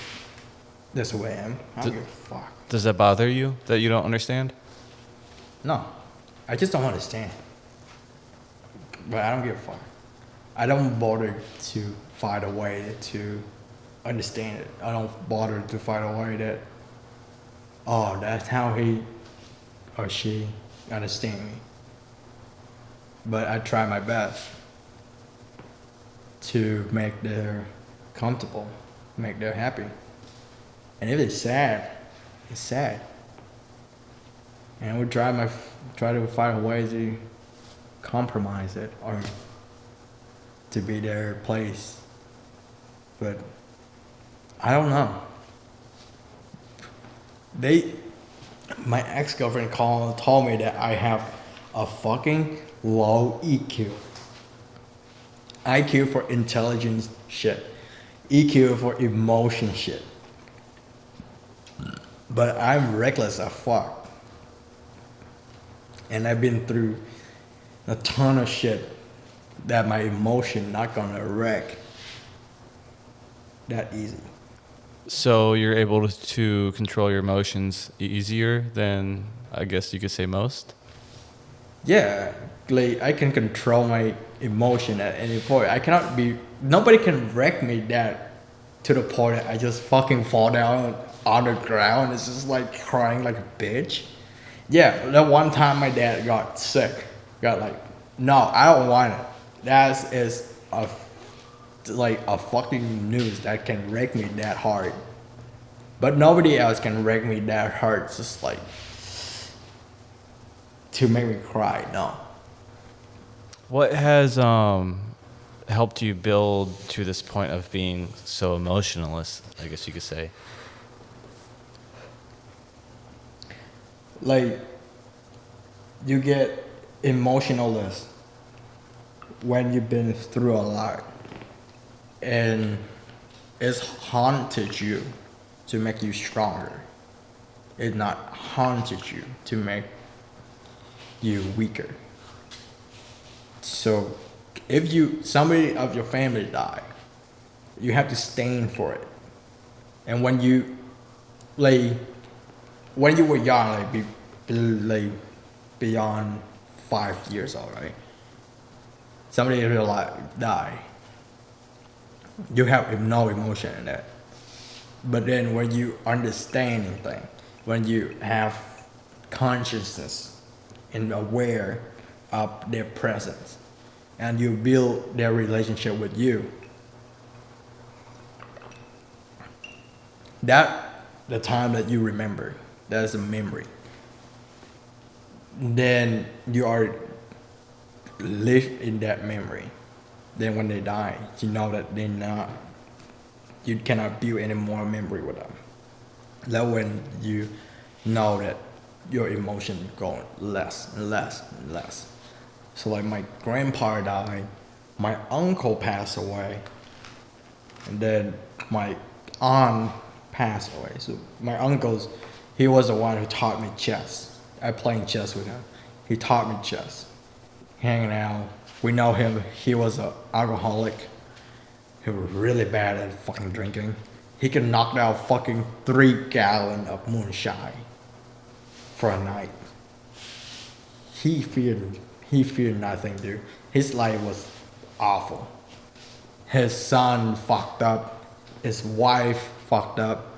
Speaker 1: that's who I am. I don't give a fuck.
Speaker 2: Does that bother you that you don't understand?
Speaker 1: No, I just don't understand. But I don't give a fuck. I don't bother to find a way to understand it. I don't bother to find a way that, oh, that's how he or she understand me. But I try my best to make them comfortable, make them happy. And if it's sad, it's sad. And I would try to find a way to compromise it or to be their place. But I don't know. They, my ex-girlfriend told me that I have a fucking low EQ. IQ for intelligence shit. EQ for emotion shit. But I'm reckless as fuck. And I've been through a ton of shit that my emotion not gonna wreck that easy.
Speaker 2: So you're able to control your emotions easier than I guess you could say most?
Speaker 1: Yeah, like I can control my emotion at any point. I cannot be. Nobody can wreck me that to the point that I just fucking fall down on the ground. It's just like crying like a bitch. Yeah, that one time my dad got sick. Got like, no, I don't want it. That is a like a fucking news that can wreck me that hard. But nobody else can wreck me that hard. It's just like to make me cry. No.
Speaker 2: What has helped you build to this point of being so emotionless, I guess you could say?
Speaker 1: Like you get emotionless when you've been through a lot and it's haunted you to make you stronger. It's not haunted you to make you weaker. So if you somebody of your family die, you have to stand for it. And when you like when you were young, like beyond 5 years old, right? Somebody in real life die. You have no emotion in that. But then when you understand things, when you have consciousness and aware of their presence, and you build their relationship with you, that the time that you remember, that is a memory. Then you are live in that memory. Then when they die, you know that they're not. You cannot build any more memory with them. That when you know that your emotion going less and less and less. So like my grandpa died, my uncle passed away, and then my aunt passed away. So my uncle's, he was the one who taught me chess. I played chess with him. He taught me chess. Hanging out. We know him. He was an alcoholic. He was really bad at fucking drinking. He could knock down fucking 3 gallons of moonshine for a night. He feared nothing, dude. His life was awful. His son fucked up. His wife fucked up.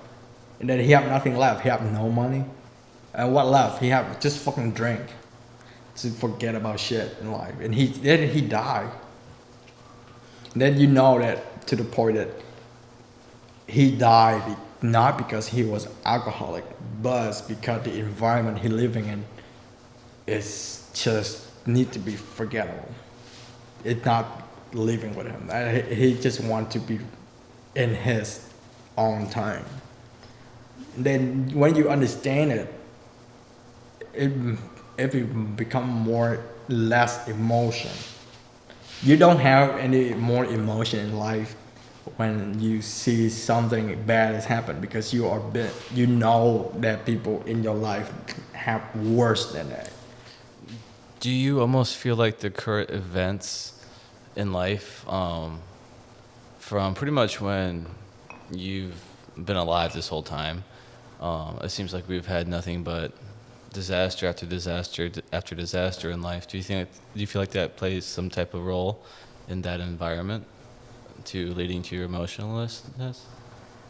Speaker 1: And then he had nothing left. He had no money. And what left? He had just fucking drink to forget about shit in life. And then he died. And then you know that to the point that he died not because he was alcoholic, but because the environment he living in is just need to be forgettable. It's not living with him. He just want to be in his own time. And then when you understand it, it will become more less emotion. You don't have any more emotion in life when you see something bad has happened because you know that people in your life have worse than that.
Speaker 2: Do you almost feel like the current events in life, from pretty much when you've been alive this whole time, It seems like we've had nothing but disaster after disaster after disaster in life. Do you feel like that plays some type of role in that environment to leading to your emotionlessness?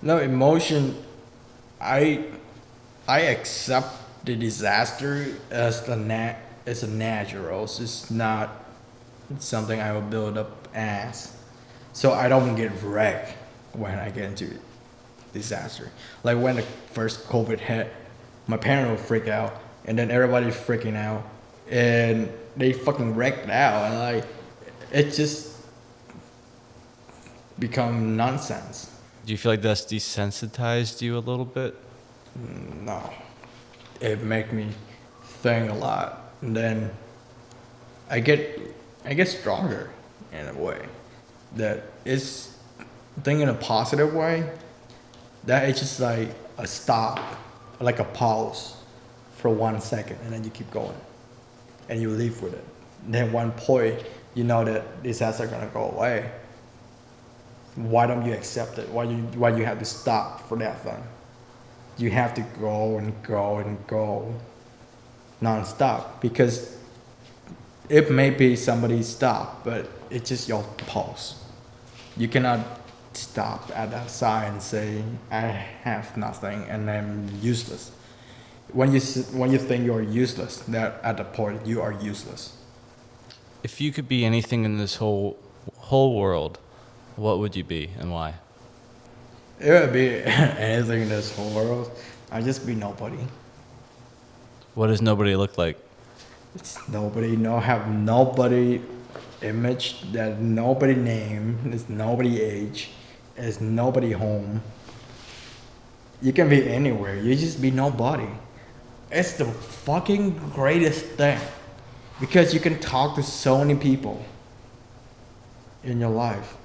Speaker 1: No emotion. I I accept the disaster as as a natural. It's not something I will build up as. So I don't get wrecked when I get into disaster. Like when the first COVID hit, my parents will freak out, and then everybody's freaking out, and they fucking wrecked out, and like it just become nonsense.
Speaker 2: Do you feel like that's desensitized you a little bit?
Speaker 1: No, it make me think a lot, and then I get I get stronger in a way that is think in a positive way. That it's just like a stop, like a pause for 1 second, and then you keep going, and you live with it. And then one point, you know that disaster gonna go away. Why don't you accept it? Why you have to stop for that thing? You have to go and go and go non-stop because it may be somebody's stop, but it's just your pulse. You cannot stop at that sign and say, I have nothing and I'm useless. When you think you're useless, that at the point you are useless.
Speaker 2: If you could be anything in this whole world, what would you be and why?
Speaker 1: It would be anything in this whole world. I'd just be nobody.
Speaker 2: What does nobody look like?
Speaker 1: It's nobody, no have nobody image, that nobody name, there's nobody age, there's nobody home. You can be anywhere, you just be nobody. It's the fucking greatest thing because you can talk to so many people in your life.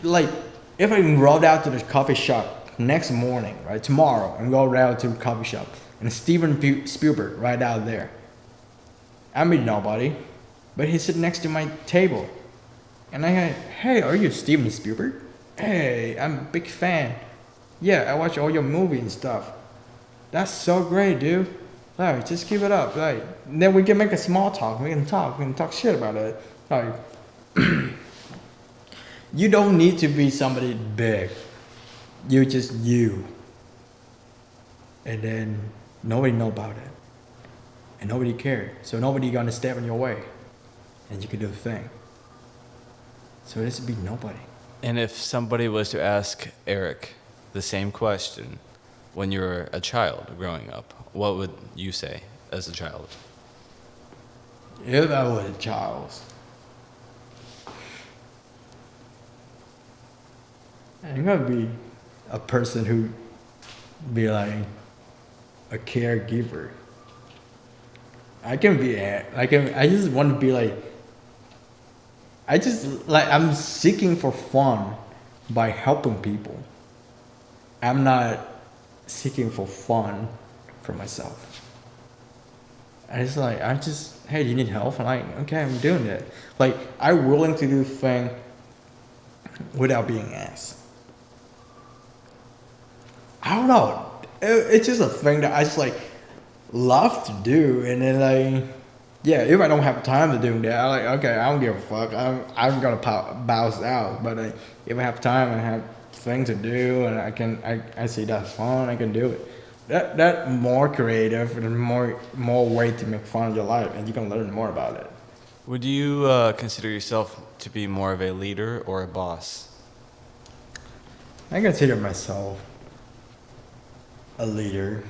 Speaker 1: Like, if I rolled out to the coffee shop next morning, right, tomorrow, and go around to the coffee shop, and Steven Spielberg right out there, I mean nobody, but he sit next to my table, and I go, hey, are you Steven Spielberg? Hey, I'm a big fan. Yeah, I watch all your movies and stuff. That's so great, dude. Like, just keep it up. Like, then we can make a small talk. We can talk shit about it. Like, you don't need to be somebody big. You just you. And then nobody know about it. And nobody care. So nobody gonna step in your way. And you can do the thing. So this would be nobody.
Speaker 2: And if somebody was to ask Eric the same question when you were a child growing up, what would you say as a child?
Speaker 1: If I was a child, I'm gonna be a person who be like a caregiver. I just want to be like, I'm seeking for fun by helping people. I'm not seeking for fun for myself. Hey, you need help? I'm like, okay, I'm doing it. Like, I'm willing to do thing without being asked. I don't know. It's just a thing that I just like love to do, and then like, yeah, if I don't have time to do that, I'm like, okay, I don't give a fuck. I'm gonna bounce out. But like, if I have time and I have things to do, and I see that's fun, I can do it. That more creative and more way to make fun of your life, and you can learn more about it.
Speaker 2: Would you consider yourself to be more of a leader or a boss?
Speaker 1: I consider myself a leader,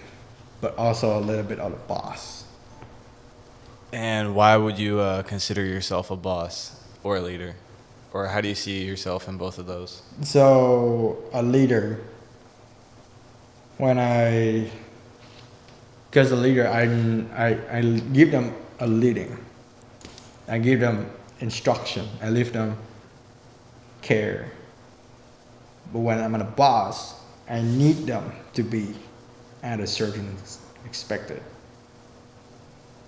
Speaker 1: but also a little bit of a boss.
Speaker 2: And why would you consider yourself a boss or a leader? Or how do you see yourself in both of those?
Speaker 1: So a leader, because a leader, I give them a leading. I give them instruction. I leave them care. But when I'm a boss, I need them to be at a certain expected.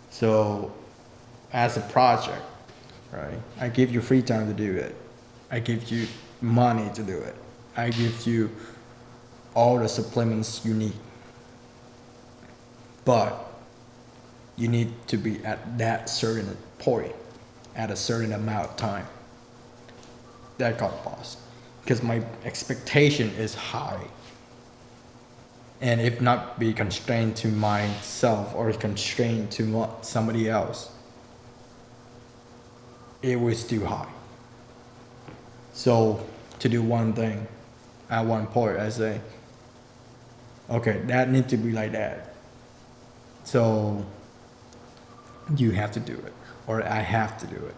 Speaker 1: So as a project, right, I give you free time to do it. I give you money to do it. I give you all the supplements you need. but you need to be at that certain point at a certain amount of time. That got boss. Because my expectation is high. And if not be constrained to myself or constrained to somebody else, it was too high. So to do one thing at one point, I say, okay, that needs to be like that. So you have to do it, or I have to do it.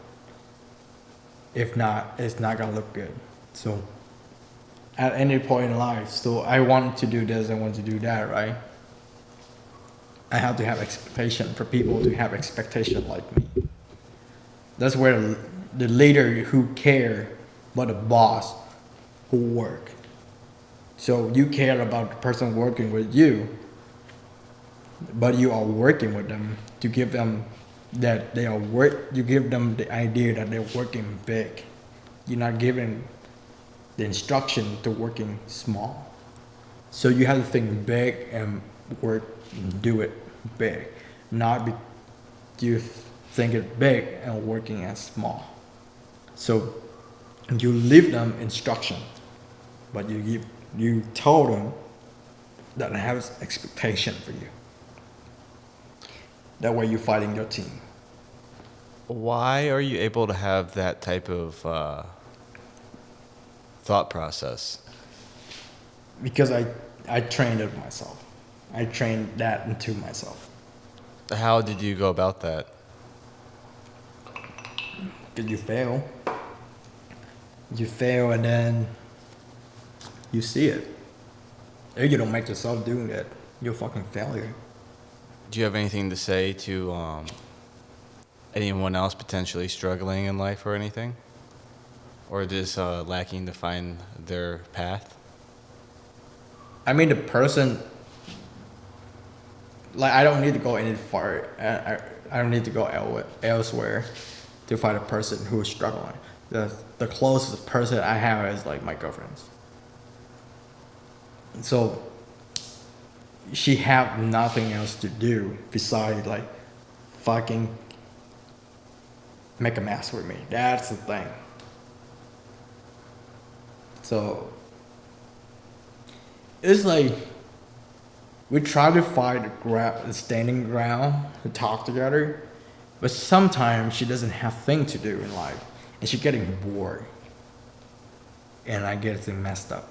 Speaker 1: If not, it's not gonna look good. So at any point in life, so I want to do this, I want to do that, right? I have to have expectation for people to have expectation like me. That's where the leader who care about the boss who work. So you care about the person working with you, but you are working with them to give them that they are work. You give them the idea that they're working big. You're not giving the instruction to working small. So you have to think big and work and do it big, not be you think it big and working as small. So you leave them instruction, but you tell them that I have expectation for you. That way you're fighting your team.
Speaker 2: Why are you able to have that type of thought process?
Speaker 1: Because I trained it myself. I trained that into myself.
Speaker 2: How did you go about that?
Speaker 1: Because you fail and then you see it. If you don't make yourself doing that, you're a fucking failure.
Speaker 2: Do you have anything to say to anyone else potentially struggling in life or anything? Or just lacking to find their path?
Speaker 1: I mean, the person, like, I don't need to go any far. I don't need to go elsewhere to find a person who is struggling. The closest person I have is like my girlfriend's. So she have nothing else to do besides like fucking make a mess with me. That's the thing. So it's like we try to find the standing ground to talk together, but sometimes she doesn't have thing to do in life, and she's getting bored, and I get things messed up.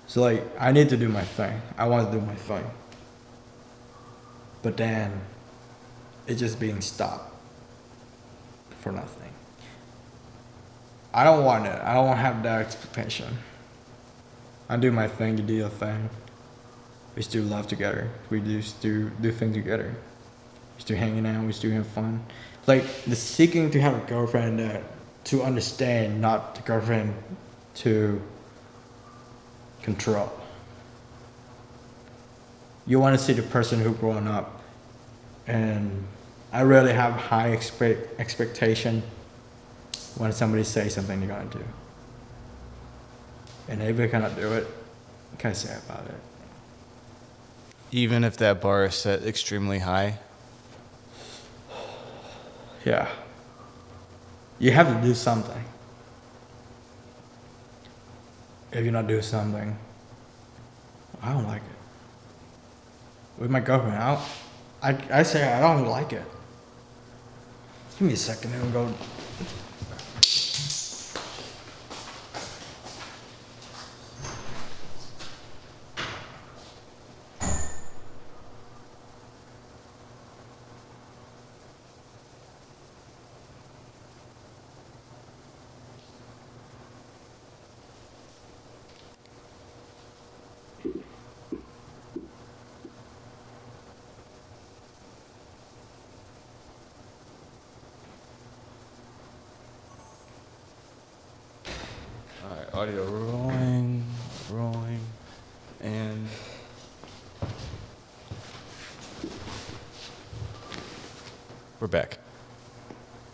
Speaker 1: So like I need to do my thing. I want to do my thing, but then it's just being stopped for nothing. I don't want it. I don't have that expectation. I do my thing, you do your thing. We still love together. We do still do things together. We still hanging out. We still have fun. Like the seeking to have a girlfriend that to understand, not the girlfriend to control. You want to see the person who grown up, and I really have high expectation when somebody says something they're gonna do. And if they cannot do it, what can I say about it?
Speaker 2: Even if that bar is set extremely high?
Speaker 1: Yeah. You have to do something. If you're not doing something, I don't like it. With my girlfriend, I say I don't like it. Give me a second and go.
Speaker 2: All right, audio rolling, and we're back.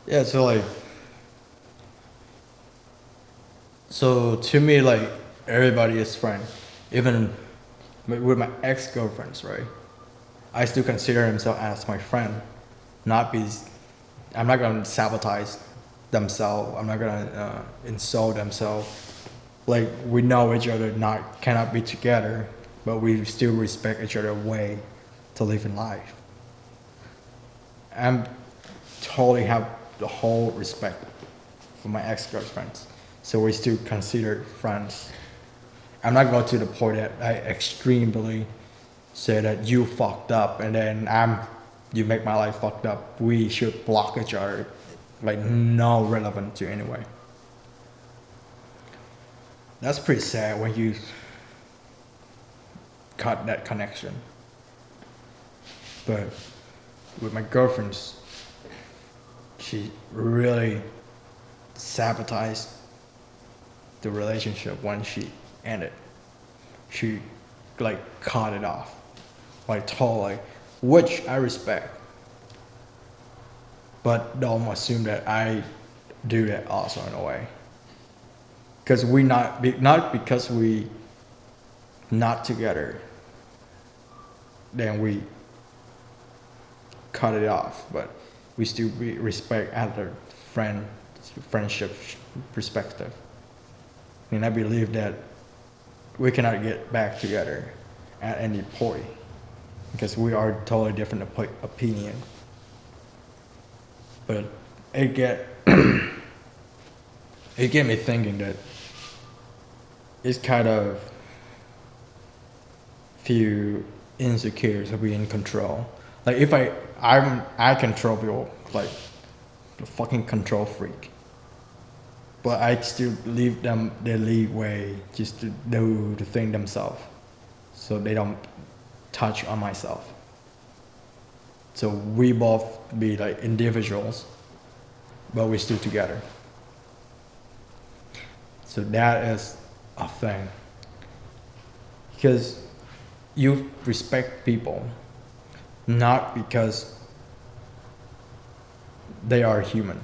Speaker 1: Yeah, so to me, like everybody is friend. Even with my ex-girlfriends, right? I still consider himself as my friend, not be. I'm not gonna sabotage themselves. I'm not gonna insult themselves. Like we know each other not cannot be together, but we still respect each other's way to live in life. I'm totally have the whole respect for my ex-girlfriends, so we still consider friends. I'm not going to the point that I extremely say that you fucked up and then you make my life fucked up. We should block each other, like no relevant to anyway. That's pretty sad when you cut that connection. But with my girlfriends, she really sabotaged the relationship when she ended. She like cut it off, like totally, which I respect. But don't assume that I do that also in a way. Because we not because we not together, then we cut it off. But we still respect other friendship perspective. And I believe that we cannot get back together at any point because we are totally different opinion. But it get it get me thinking that it's kind of feel insecure to be in control. Like if I control people like a fucking control freak. But I still leave them the leeway just to do the thing themselves. So they don't touch on myself. So we both be like individuals, but we're still together. So that is a thing. Because you respect people not because they are human,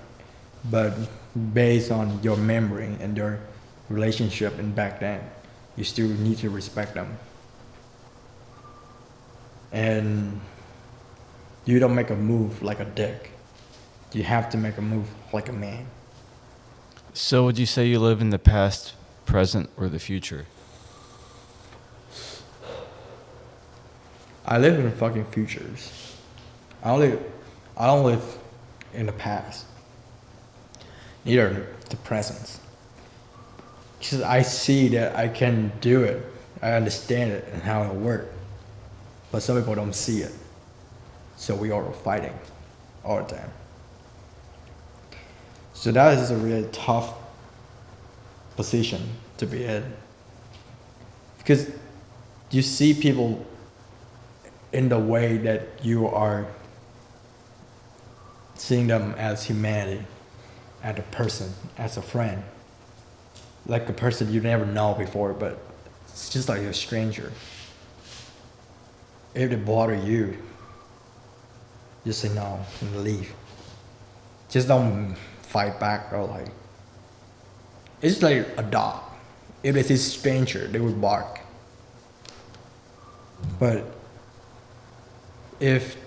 Speaker 1: but based on your memory and your relationship and back then, you still need to respect them. And you don't make a move like a dick. You have to make a move like a man.
Speaker 2: So would you say you live in the past, present, or the future?
Speaker 1: I live in the fucking futures. I don't live in the past. Neither the present. Because I see that I can do it. I understand it and how it works. But some people don't see it. So we are fighting all the time. So that is a really tough position to be in. Because you see people in the way that you are seeing them as humanity, as a person, as a friend. Like a person you never know before, but it's just like a stranger. If they bother you, just say no and leave. Just don't fight back or like. It's like a dog. If it's a stranger, they would bark. But if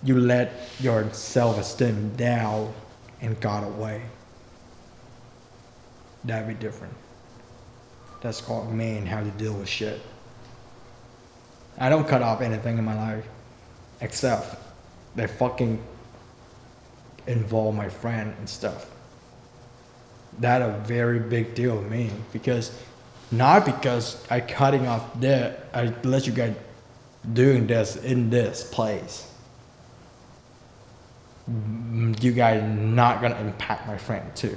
Speaker 1: you let your self-esteem down and got away, that'd be different. That's called man how to deal with shit. I don't cut off anything in my life except they fucking involve my friend and stuff. That a very big deal to me because not because I cutting off that I let you guys doing this in this place. You guys not gonna impact my friend too.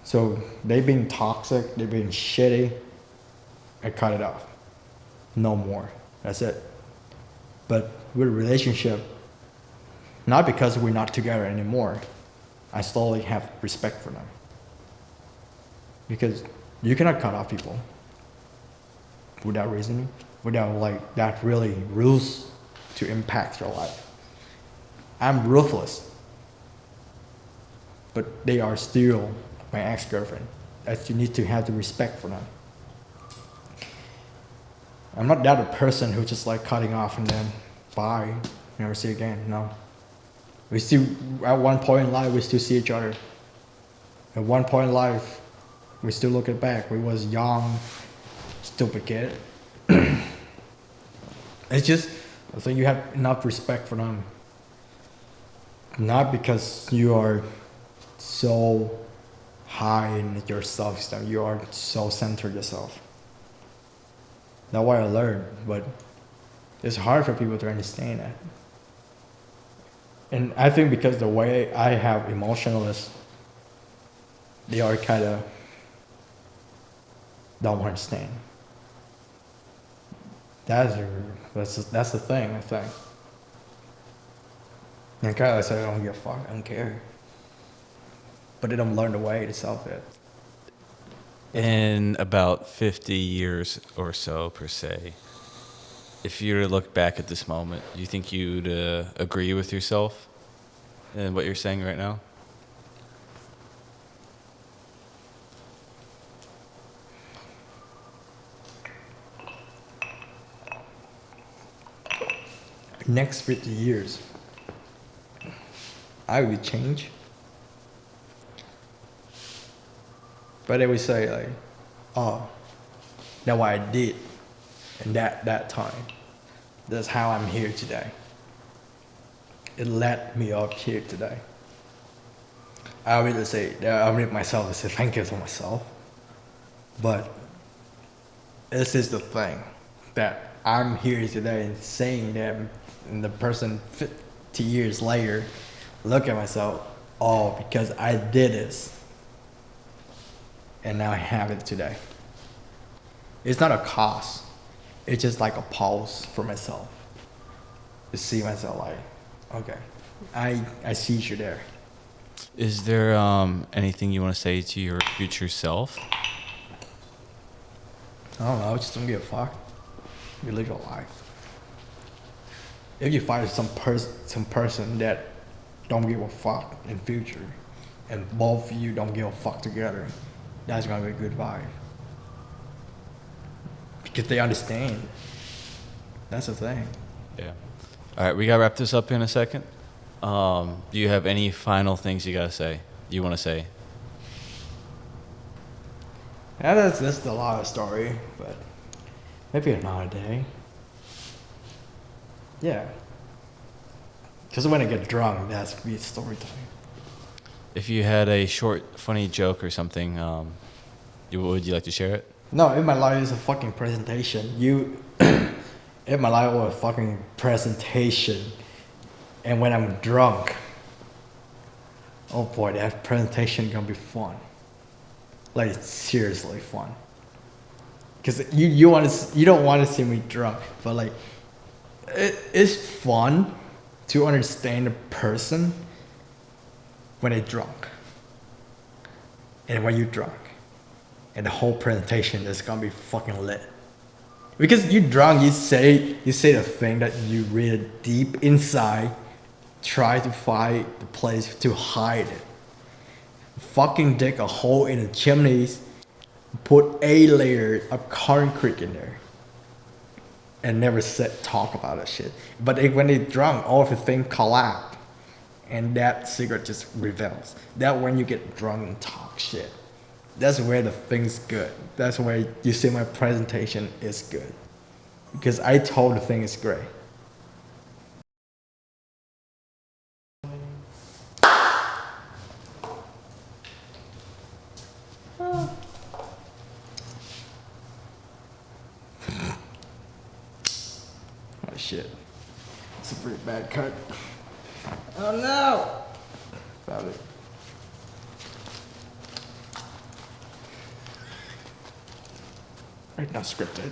Speaker 1: So they being toxic, they being shitty. I cut it off. No more. That's it. But with a relationship, not because we're not together anymore, I slowly have respect for them. Because you cannot cut off people without reasoning, without like that really rules to impact your life. I'm ruthless, but they are still my ex-girlfriend. That you need to have the respect for them. I'm not that a person who just like cutting off and then bye, never see again. No, we still at one point in life we still see each other. At one point in life, we still looking back. We was young, stupid kid. It's just I think you have enough respect for them. Not because you are so high in your self-esteem, you are so centered yourself. That's what I learned, but it's hard for people to understand that. And I think because the way I have emotionless, they are kind of don't understand. That's the thing, I think. And kind of like say, I don't give a fuck, I don't care. But they don't learn the way to solve it.
Speaker 2: In about 50 years or so, per se, if you were to look back at this moment, do you think you'd agree with yourself and what you're saying right now?
Speaker 1: Next 50 years, I would change. But they would say like, oh, that's what I did in that time. That's how I'm here today. It led me up here today. I really say that I read myself and say thank you to myself. But this is the thing that I'm here today and saying that, and the person 50 years later look at myself, oh, because I did this. And now I have it today. It's not a cost. It's just like a pause for myself. To see myself like, okay, I see you there.
Speaker 2: Is there anything you want to say to your future self?
Speaker 1: I don't know, just don't give a fuck. You live your life. If you find some person that don't give a fuck in future, and both of you don't give a fuck together, that's gonna be a good vibe. Because they understand. That's the thing.
Speaker 2: Yeah. All right, we got to wrap this up in a second. Do you have any final things you got to say? You want to say?
Speaker 1: Yeah, that's a lot of story, but maybe another day. Yeah. Because when I get drunk, that's be story time.
Speaker 2: If you had a short, funny joke or something, would you like to share it?
Speaker 1: No, if my life is a fucking presentation, if my life was a fucking presentation, and when I'm drunk, oh boy, that presentation gonna be fun. Like seriously fun. Cause you don't want to see me drunk, but like, it's fun to understand a person when they're drunk, and when you're drunk. And the whole presentation is gonna be fucking lit. Because you drunk, you say the thing that you really deep inside, try to find the place to hide it. Fucking dig a hole in the chimneys, put a layer of concrete in there, and never talk about that shit. But when they're drunk, all of the thing collapse, and that cigarette just reveals. That when you get drunk and talk shit. That's where the thing's good. That's where you see my presentation is good. Because I told the thing is great. Oh shit. It's a pretty bad cut. Oh no! Found it. Right now scripted.